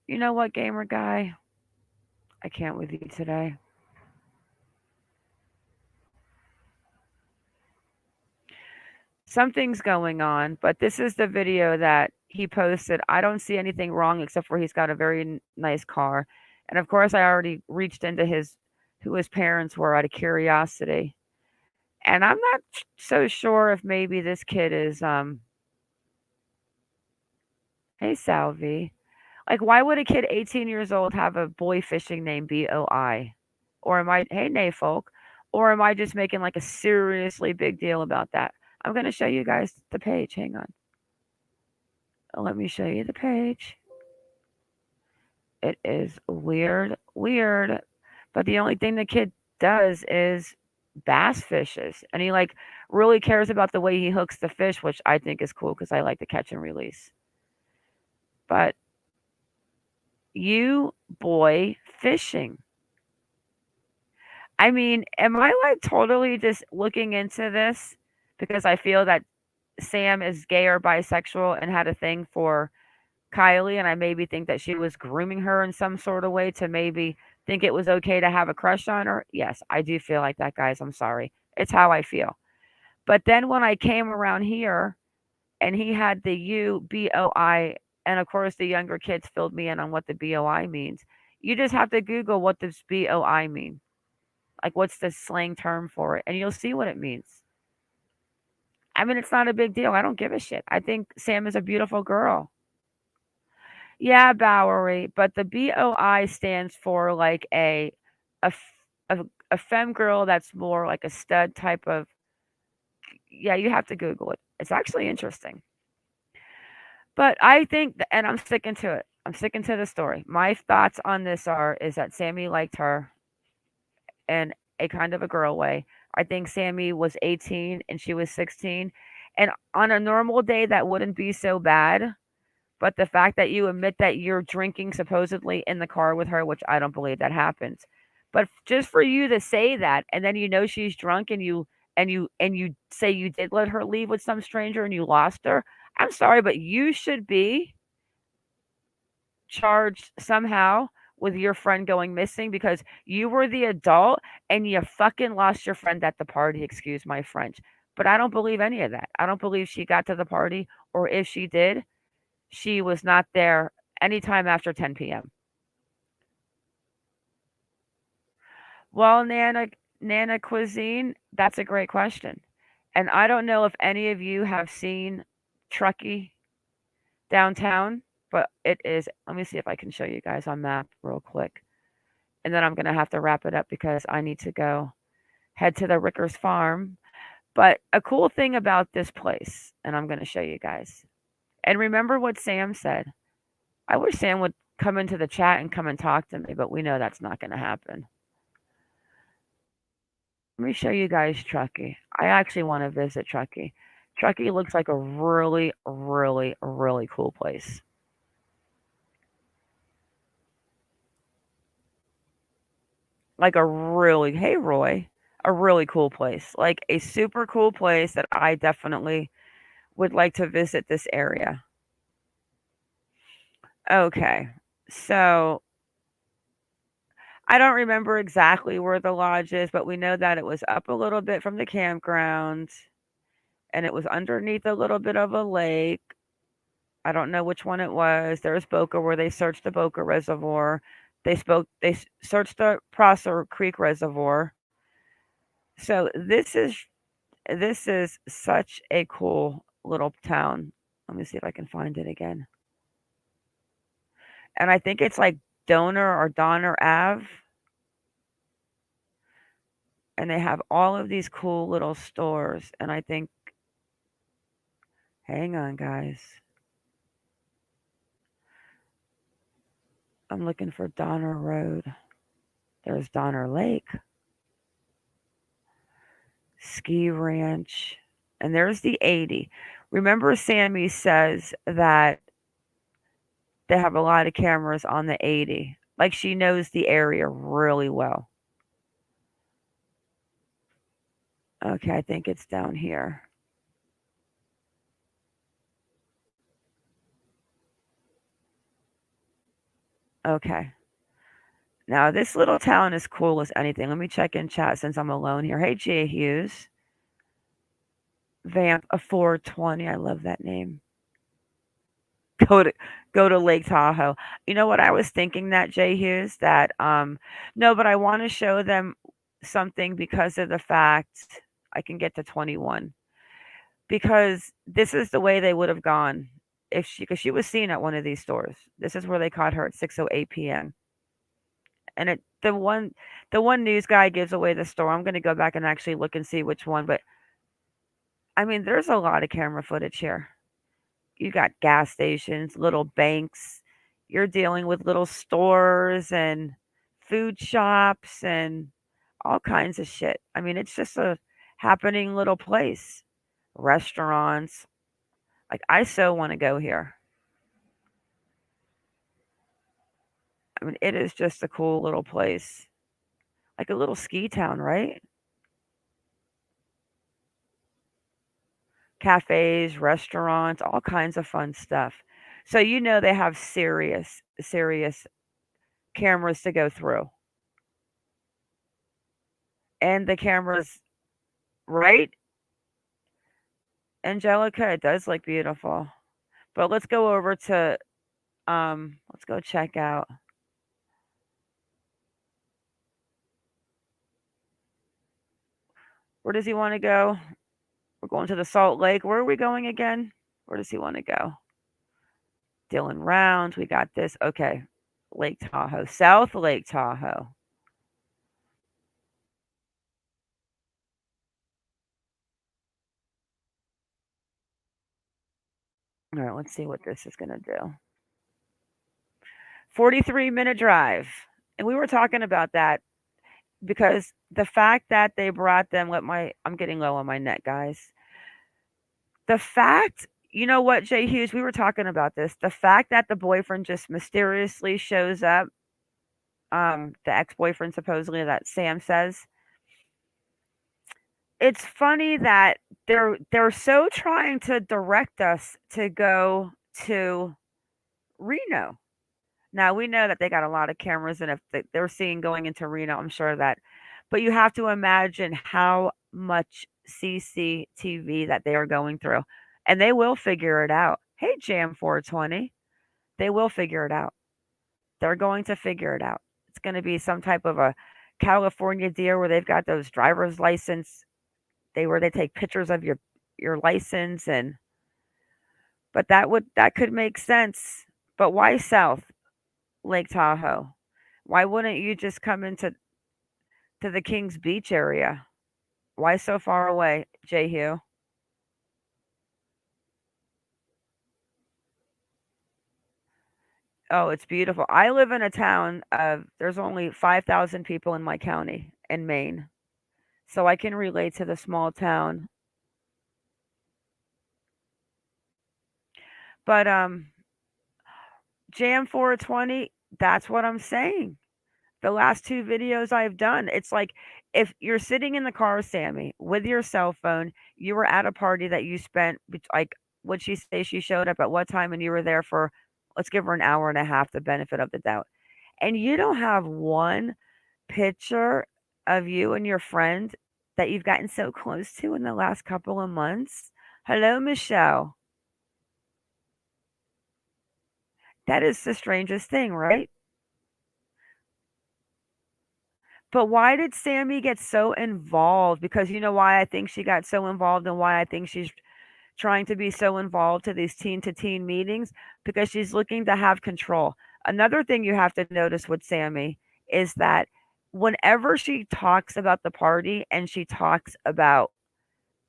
You know what, gamer guy? I can't with you today. Something's going on, but this is the video that he posted. I don't see anything wrong except for he's got a very nice car. And of course, I already reached into who his parents were out of curiosity. And I'm not so sure if maybe this kid is hey Salvi. Like, why would a kid 18 years old have a boy fishing name BOI? Or am I, hey, Nayfolk, or am I just making like a seriously big deal about that? I'm going to show you guys the page. Hang on. Let me show you the page. It is weird. But the only thing the kid does is bass fishes. And he like really cares about the way he hooks the fish, which I think is cool because I like to catch and release. But you boy fishing. I mean, am I like totally just looking into this because I feel that Sam is gay or bisexual and had a thing for Kiely, and I maybe think that she was grooming her in some sort of way to maybe think it was okay to have a crush on her? Yes, I do feel like that, guys. I'm sorry. It's how I feel. But then when I came around here and he had the UBOI, and of course the younger kids filled me in on what the BOI means. You just have to Google what does BOI mean. Like, what's the slang term for it? And you'll see what it means. I mean, it's not a big deal. I don't give a shit. I think Sam is a beautiful girl. Yeah, Bowery, but the BOI stands for like a femme girl that's more like a stud type of. Yeah, you have to Google it. It's actually interesting. But I think, and I'm sticking to it. I'm sticking to the story. My thoughts on this is that Sammy liked her in a kind of a girl way. I think Sammy was 18 and she was 16. And on a normal day, that wouldn't be so bad. But the fact that you admit that you're drinking supposedly in the car with her, which I don't believe that happens. But just for you to say that, and then you know she's drunk, and you say you did let her leave with some stranger and you lost her. I'm sorry, but you should be charged somehow with your friend going missing because you were the adult and you fucking lost your friend at the party. Excuse my French. But I don't believe any of that. I don't believe she got to the party, or if she did, she was not there anytime after 10 p.m. Well, Nana Cuisine, that's a great question. And I don't know if any of you have seen Truckee downtown, but it is, let me see if I can show you guys on map real quick. And then I'm going to have to wrap it up because I need to go head to the Rickers farm. But a cool thing about this place, and I'm going to show you guys. And remember what Sam said. I wish Sam would come into the chat and come and talk to me, but we know that's not going to happen. Let me show you guys Truckee. I actually want to visit Truckee. Truckee looks like a really, really, really cool place. Like a really, hey Roy, a really cool place. Like a super cool place that I definitely would like to visit this area. Okay, so I don't remember exactly where the lodge is, but we know that it was up a little bit from the campground and it was underneath a little bit of a lake. I don't know which one it was. There's Boca where they searched the Boca Reservoir. They searched the Prosser Creek Reservoir. So this is such a cool little town. Let me see if I can find it again. And I think it's like Donner Ave. And they have all of these cool little stores. And I think, hang on, guys. I'm looking for Donner Road. There's Donner Lake, Ski Ranch, and there's the 80. Remember, Sami says that they have a lot of cameras on the 80. Like she knows the area really well. Okay, I think it's down here. Okay. Now, this little town is cool as anything. Let me check in chat since I'm alone here. Hey, Jay Hughes. Vamp a 420. I love that name. Go to Lake Tahoe. You know what I was thinking that, Jay Hughes? That no, but I want to show them something because of the fact I can get to 21. Because this is the way they would have gone because she was seen at one of these stores. This is where they caught her at 6:08 p.m. And the one news guy gives away the store. I'm going to go back and actually look and see which one. But I mean, there's a lot of camera footage here. You got gas stations, little banks. You're dealing with little stores and food shops and all kinds of shit. I mean, it's just a happening little place. Restaurants. Like, I so want to go here. I mean, it is just a cool little place. Like a little ski town, right? Cafes, restaurants, all kinds of fun stuff. So you know they have serious cameras to go through. And the cameras, right? Angelica, it does look beautiful. But let's go over to let's go check out. Where does he want to go? We're going to the Salt Lake. Where are we going again? Where does he want to go? Dillon Rounds. We got this. Okay. Lake Tahoe. South Lake Tahoe. All right, let's see what this is going to do. 43-minute drive. And we were talking about that because the fact that they brought them, I'm getting low on my net, guys. The fact, you know what, Jay Hughes, we were talking about this. The fact that the boyfriend just mysteriously shows up, the ex-boyfriend supposedly that Sam says, it's funny that they're so trying to direct us to go to Reno. Now we know that they got a lot of cameras, and if they're seeing going into Reno, I'm sure that. But you have to imagine how much CCTV that they are going through, and they will figure it out. Hey, Jam 420, they will figure it out. They're going to figure it out. It's going to be some type of a California deal where they've got those driver's license. Where they take pictures of your license, but that could make sense. But why South Lake Tahoe? Why wouldn't you just come into the Kings Beach area? Why so far away, Jay Hugh? Oh, it's beautiful. I live in a town of there's only 5,000 people in my county in Maine. So I can relate to the small town. But Jam 420, that's what I'm saying. The last two videos I've done, it's like if you're sitting in the car, Sami, with your cell phone, you were at a party that you spent, like, what'd she say she showed up at what time, and you were there for, let's give her an hour and a half, the benefit of the doubt. And you don't have one picture of you and your friend that you've gotten so close to in the last couple of months. Hello, Michelle. That is the strangest thing, right? But why did Sami get so involved? Because you know why I think she got so involved and why I think she's trying to be so involved to these teen to teen meetings? Because she's looking to have control. Another thing you have to notice with Sami is that whenever she talks about the party and she talks about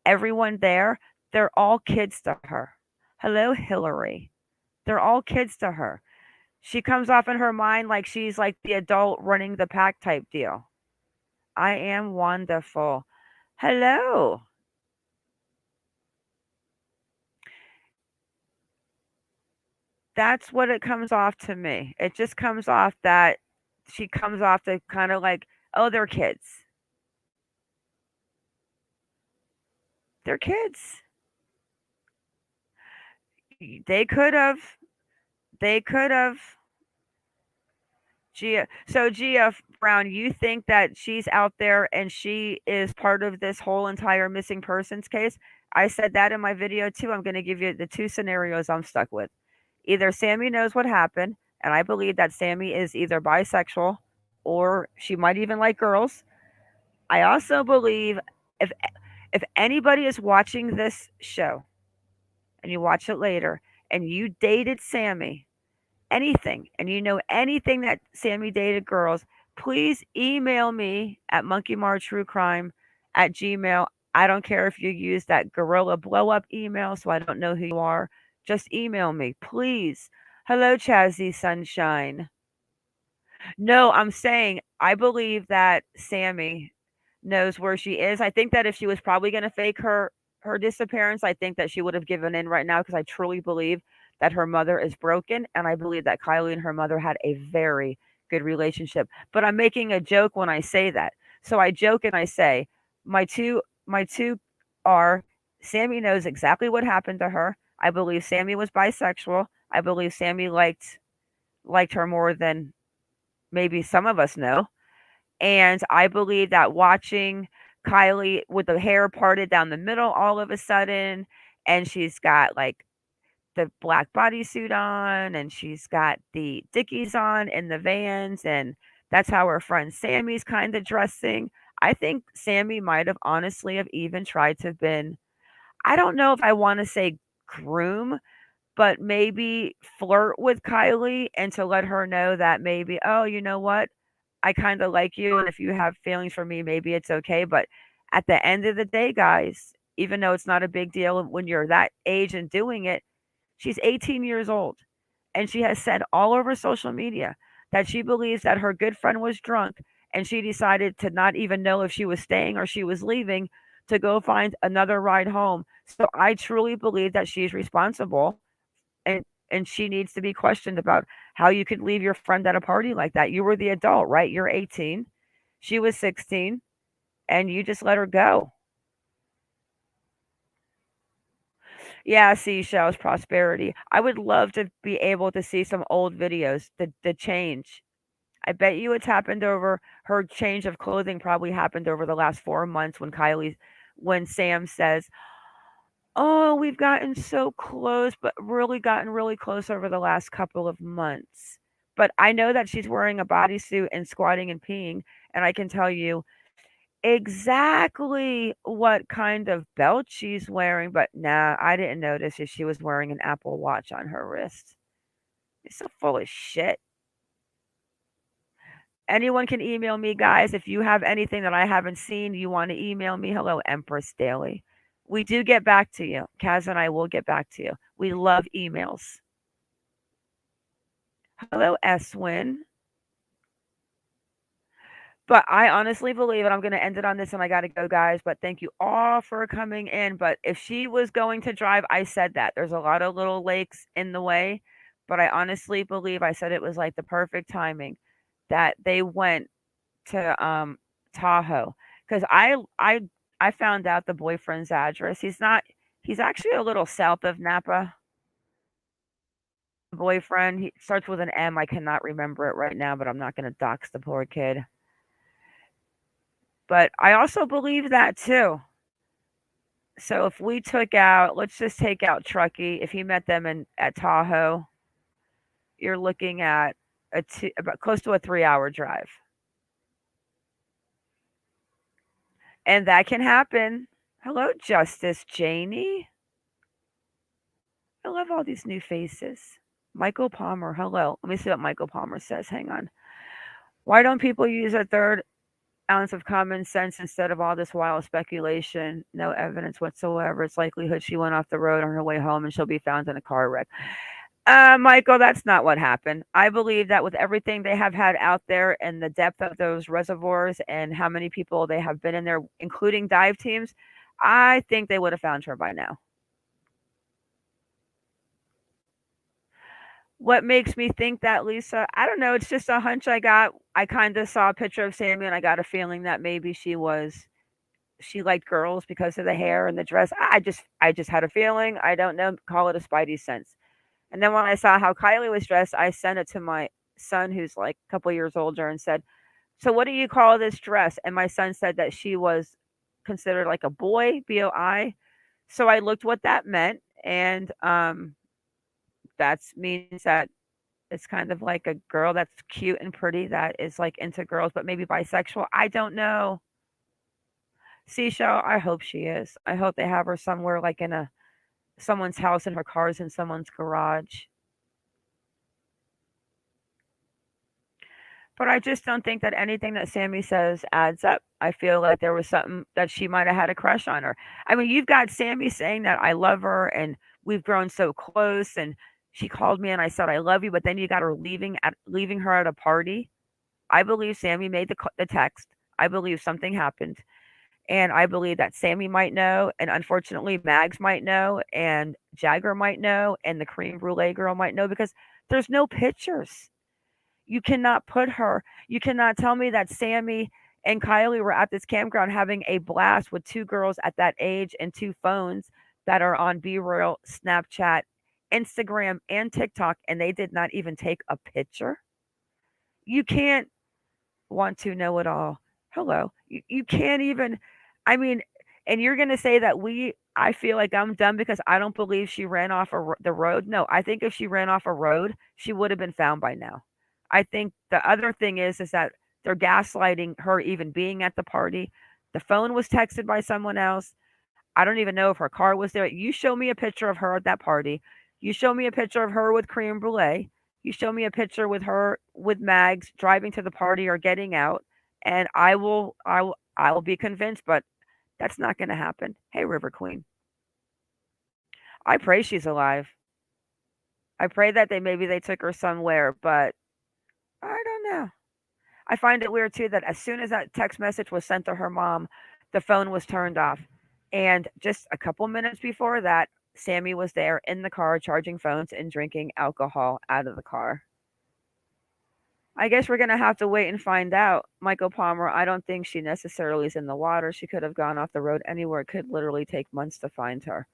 everyone there, they're all kids to her. Hello, Hillary. They're all kids to her. She comes off in her mind like she's like the adult running the pack type deal. I am wonderful. Hello. That's what it comes off to me. It just comes off that she comes off to kind of like, oh, they're kids. They're kids. They could have. They could have. Gia Brown, you think that she's out there and she is part of this whole entire missing persons case? I said that in my video too. I'm going to give you the two scenarios I'm stuck with. Either Sami knows what happened, and I believe that Sami is either bisexual or she might even like girls. I also believe if if anybody is watching this show and you watch it later and you dated Sami, anything, and you know anything that Sami dated girls, please email me at monkiemartruecrime at gmail. I don't care if you use that gorilla blow up email so I don't know who you are. Just email me, please. Hello, Chazzy Sunshine. No, I'm saying I believe that Sami knows where she is. I think that if she was probably going to fake her disappearance, I think that she would have given in right now because I truly believe that her mother is broken, and I believe that Kiely and her mother had a very good relationship. But I'm making a joke when I say that. So I joke and I say my two are Sami knows exactly what happened to her. I believe Sami was bisexual. I believe Sami liked her more than maybe some of us know. And I believe that watching Kiely with the hair parted down the middle all of a sudden, and she's got like the black bodysuit on, and she's got the Dickies on in the Vans, and that's how her friend Sami's kind of dressing. I think Sami might have honestly have even tried to have been, I don't know if I want to say groom, but maybe flirt with Kiely and to let her know that maybe, oh, you know what? I kind of like you. And if you have feelings for me, maybe it's okay. But at the end of the day, guys, even though it's not a big deal when you're that age and doing it, she's 18 years old. And she has said all over social media that she believes that her good friend was drunk and she decided to not even know if she was staying or she was leaving to go find another ride home. So I truly believe that she's responsible and and she needs to be questioned about how you could leave your friend at a party like that. You were the adult, right? You're 18. She was 16 and you just let her go. Yeah, seashells, prosperity. I would love to be able to see some old videos, the change. I bet you it's happened over her change of clothing probably happened over the last 4 months when Sam says, oh, we've gotten so close, but really gotten really close over the last couple of months. But I know that she's wearing a bodysuit and squatting and peeing, and I can tell you exactly what kind of belt she's wearing. But nah, I didn't notice if she was wearing an Apple Watch on her wrist. It's so full of shit. Anyone can email me, guys. If you have anything that I haven't seen, you want to email me. Hello, Empress Daily. We do get back to you. Kaz and I will get back to you. We love emails. Hello, Eswin. But I honestly believe, and I'm going to end it on this, and I got to go, guys. But thank you all for coming in. But if she was going to drive, I said that. There's a lot of little lakes in the way. But I honestly believe I said it was like the perfect timing that they went to Tahoe. Because I found out the boyfriend's address. He's actually a little south of Napa. Boyfriend, he starts with an M. I cannot remember it right now, but I'm not going to dox the poor kid. But I also believe that too. So if we took out, let's just take out Truckee. If he met them at Tahoe, you're looking at about close to a 3-hour drive. And that can happen. Hello, Justice Janie. I love all these new faces. Michael Palmer, hello. Let me see what Michael Palmer says. Hang on. Why don't people use a third ounce of common sense instead of all this wild speculation? No evidence whatsoever. It's likelihood she went off the road on her way home and she'll be found in a car wreck. Michael, that's not what happened. I believe that with everything they have had out there and the depth of those reservoirs and how many people they have been in there, including dive teams, I think they would have found her by now. What makes me think that, Lisa? I don't know. It's just a hunch I got. I kind of saw a picture of Sami and I got a feeling that maybe she liked girls because of the hair and the dress. I just had a feeling. I don't know. Call it a spidey sense. And then when I saw how Kiely was dressed, I sent it to my son, who's like a couple years older, and said, "So what do you call this dress?" And my son said that she was considered like a boy, BOI. So I looked what that meant, and that means that it's kind of like a girl that's cute and pretty that is like into girls, but maybe bisexual. I don't know. Seashell, I hope she is. I hope they have her somewhere like in someone's house and her car's in someone's garage. But I just don't think that anything that Sami says adds up. I feel like there was something that she might have had a crush on her. I mean, you've got Sami saying that I love her and we've grown so close and she called me and I said I love you, but then you got her leaving her at a party. I believe Sami made the text. I believe something happened. And I believe that Sami might know, and unfortunately Mags might know, and Jagger might know, and the cream brulee girl might know because there's no pictures. You cannot tell me that Sami and Kiely were at this campground having a blast with two girls at that age and two phones that are on B-Royal, Snapchat, Instagram, and TikTok, and they did not even take a picture. You can't want to know it all. Hello. You can't even, I mean, and you're going to say that I feel like I'm dumb because I don't believe she ran off the road. No, I think if she ran off a road, she would have been found by now. I think the other thing is that they're gaslighting her even being at the party. The phone was texted by someone else. I don't even know if her car was there. You show me a picture of her at that party. You show me a picture of her with creme brulee. You show me a picture with her with Mags driving to the party or getting out, and I will be convinced, but that's not going to happen. Hey, River Queen. I pray she's alive. I pray that maybe they took her somewhere, but I don't know. I find it weird too that as soon as that text message was sent to her mom, the phone was turned off. And just a couple minutes before that, Sami was there in the car charging phones and drinking alcohol out of the car. I guess we're going to have to wait and find out. Michael Palmer, I don't think she necessarily is in the water. She could have gone off the road anywhere. It could literally take months to find her.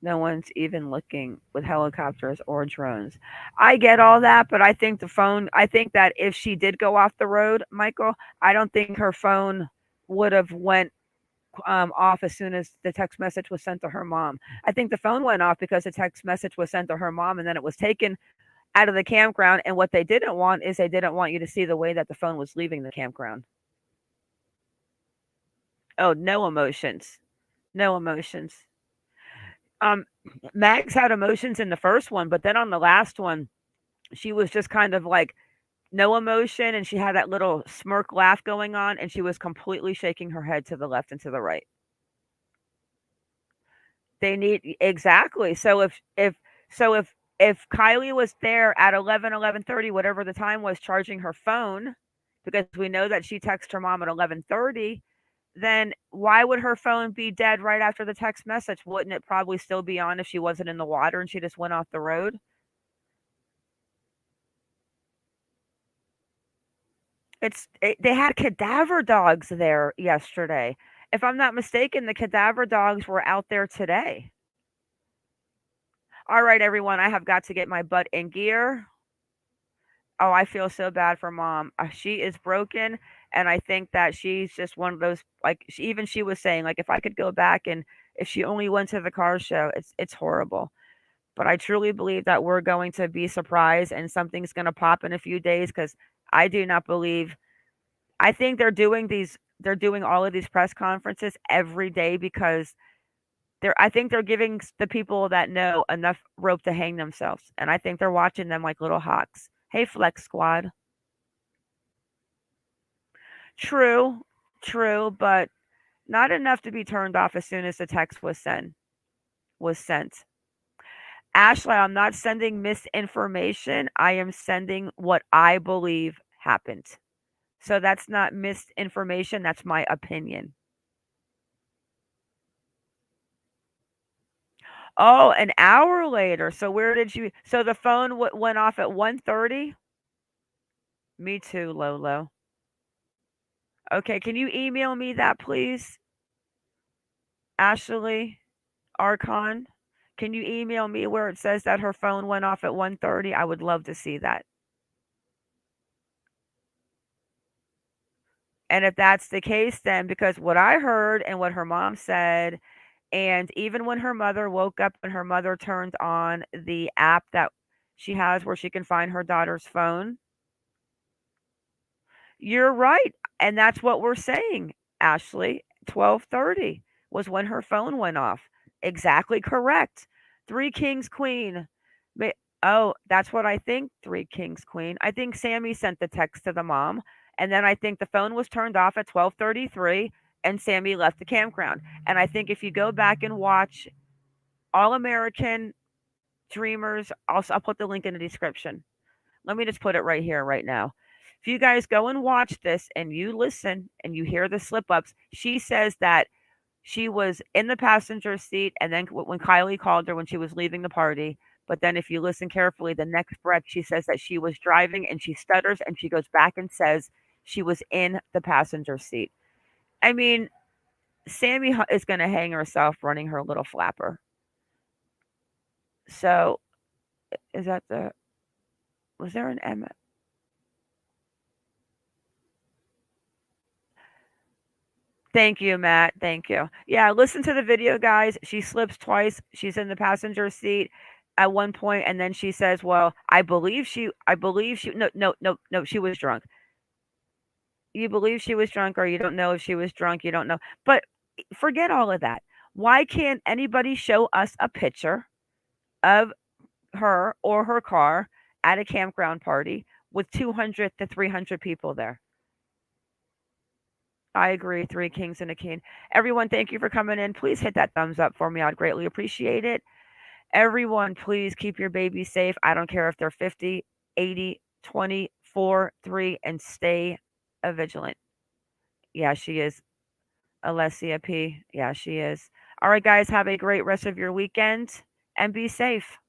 No one's even looking with helicopters or drones. I get all that, but I think that if she did go off the road, Michael, I don't think her phone would have went off as soon as the text message was sent to her mom. I think the phone went off because the text message was sent to her mom and then it was taken out of the campground. And what they didn't want is they didn't want you to see the way that the phone was leaving the campground. Oh, no emotions. No emotions. Mags had emotions in the first one, but then on the last one, she was just kind of like no emotion, and she had that little smirk laugh going on, and she was completely shaking her head to the left and to the right. They need exactly. So if Kiely was there at 11:30, whatever the time was, charging her phone, because we know that she texted her mom at 11:30, then why would her phone be dead right after the text message? Wouldn't it probably still be on if she wasn't in the water and she just went off the road? They had cadaver dogs there yesterday. If I'm not mistaken, the cadaver dogs were out there today. All right, everyone, I have got to get my butt in gear. Oh, I feel so bad for mom. She is broken, and I think that she's just one of those, like, she was saying, like, if I could go back and if she only went to the car show, it's horrible. But I truly believe that we're going to be surprised and something's going to pop in a few days because I do not believe. I think they're doing all of these press conferences every day because I think they're giving the people that know enough rope to hang themselves, and I think they're watching them like little hawks. Hey, Flex Squad. True, true, but not enough to be turned off as soon as the text was sent. Ashley, I'm not sending misinformation. I am sending what I believe happened. So that's not misinformation. That's my opinion. Oh, an hour later. So where did you? So the phone went off at 1:30. Me too, Lolo. Okay, can you email me that, please, Ashley Archon? Can you email me where it says that her phone went off at 1:30? I would love to see that. And if that's the case, then because what I heard and what her mom said, and even when her mother woke up and her mother turned on the app that she has where she can find her daughter's phone, you're right. And that's what we're saying, Ashley. 12:30 was when her phone went off. Exactly correct. Three Kings Queen. Oh, that's what I think, Three Kings Queen. I think Sami sent the text to the mom, and then I think the phone was turned off at 12:33 and Sami left the campground. And I think if you go back and watch All American Dreamers, I'll put the link in the description. Let me just put it right here, right now. If you guys go and watch this and you listen and you hear the slip ups, she says that she was in the passenger seat, and then when Kiely called her when she was leaving the party. But then, if you listen carefully, the next breath, she says that she was driving and she stutters and she goes back and says she was in the passenger seat. I mean, Sami is going to hang herself running her little flapper. So, is that was there an M? Thank you, Matt. Thank you. Yeah, listen to the video, guys. She slips twice. She's in the passenger seat at one point, and then she says, "Well, I believe she. No, she was drunk. You believe she was drunk, or you don't know if she was drunk. You don't know. But forget all of that. Why can't anybody show us a picture of her or her car at a campground party with 200 to 300 people there?" I agree. Three kings and a king. Everyone, thank you for coming in. Please hit that thumbs up for me. I'd greatly appreciate it. Everyone, please keep your babies safe. I don't care if they're 50, 80, 20, 4, 3, and stay vigilant. Yeah, she is. Alessia P. Yeah, she is. All right, guys, have a great rest of your weekend and be safe.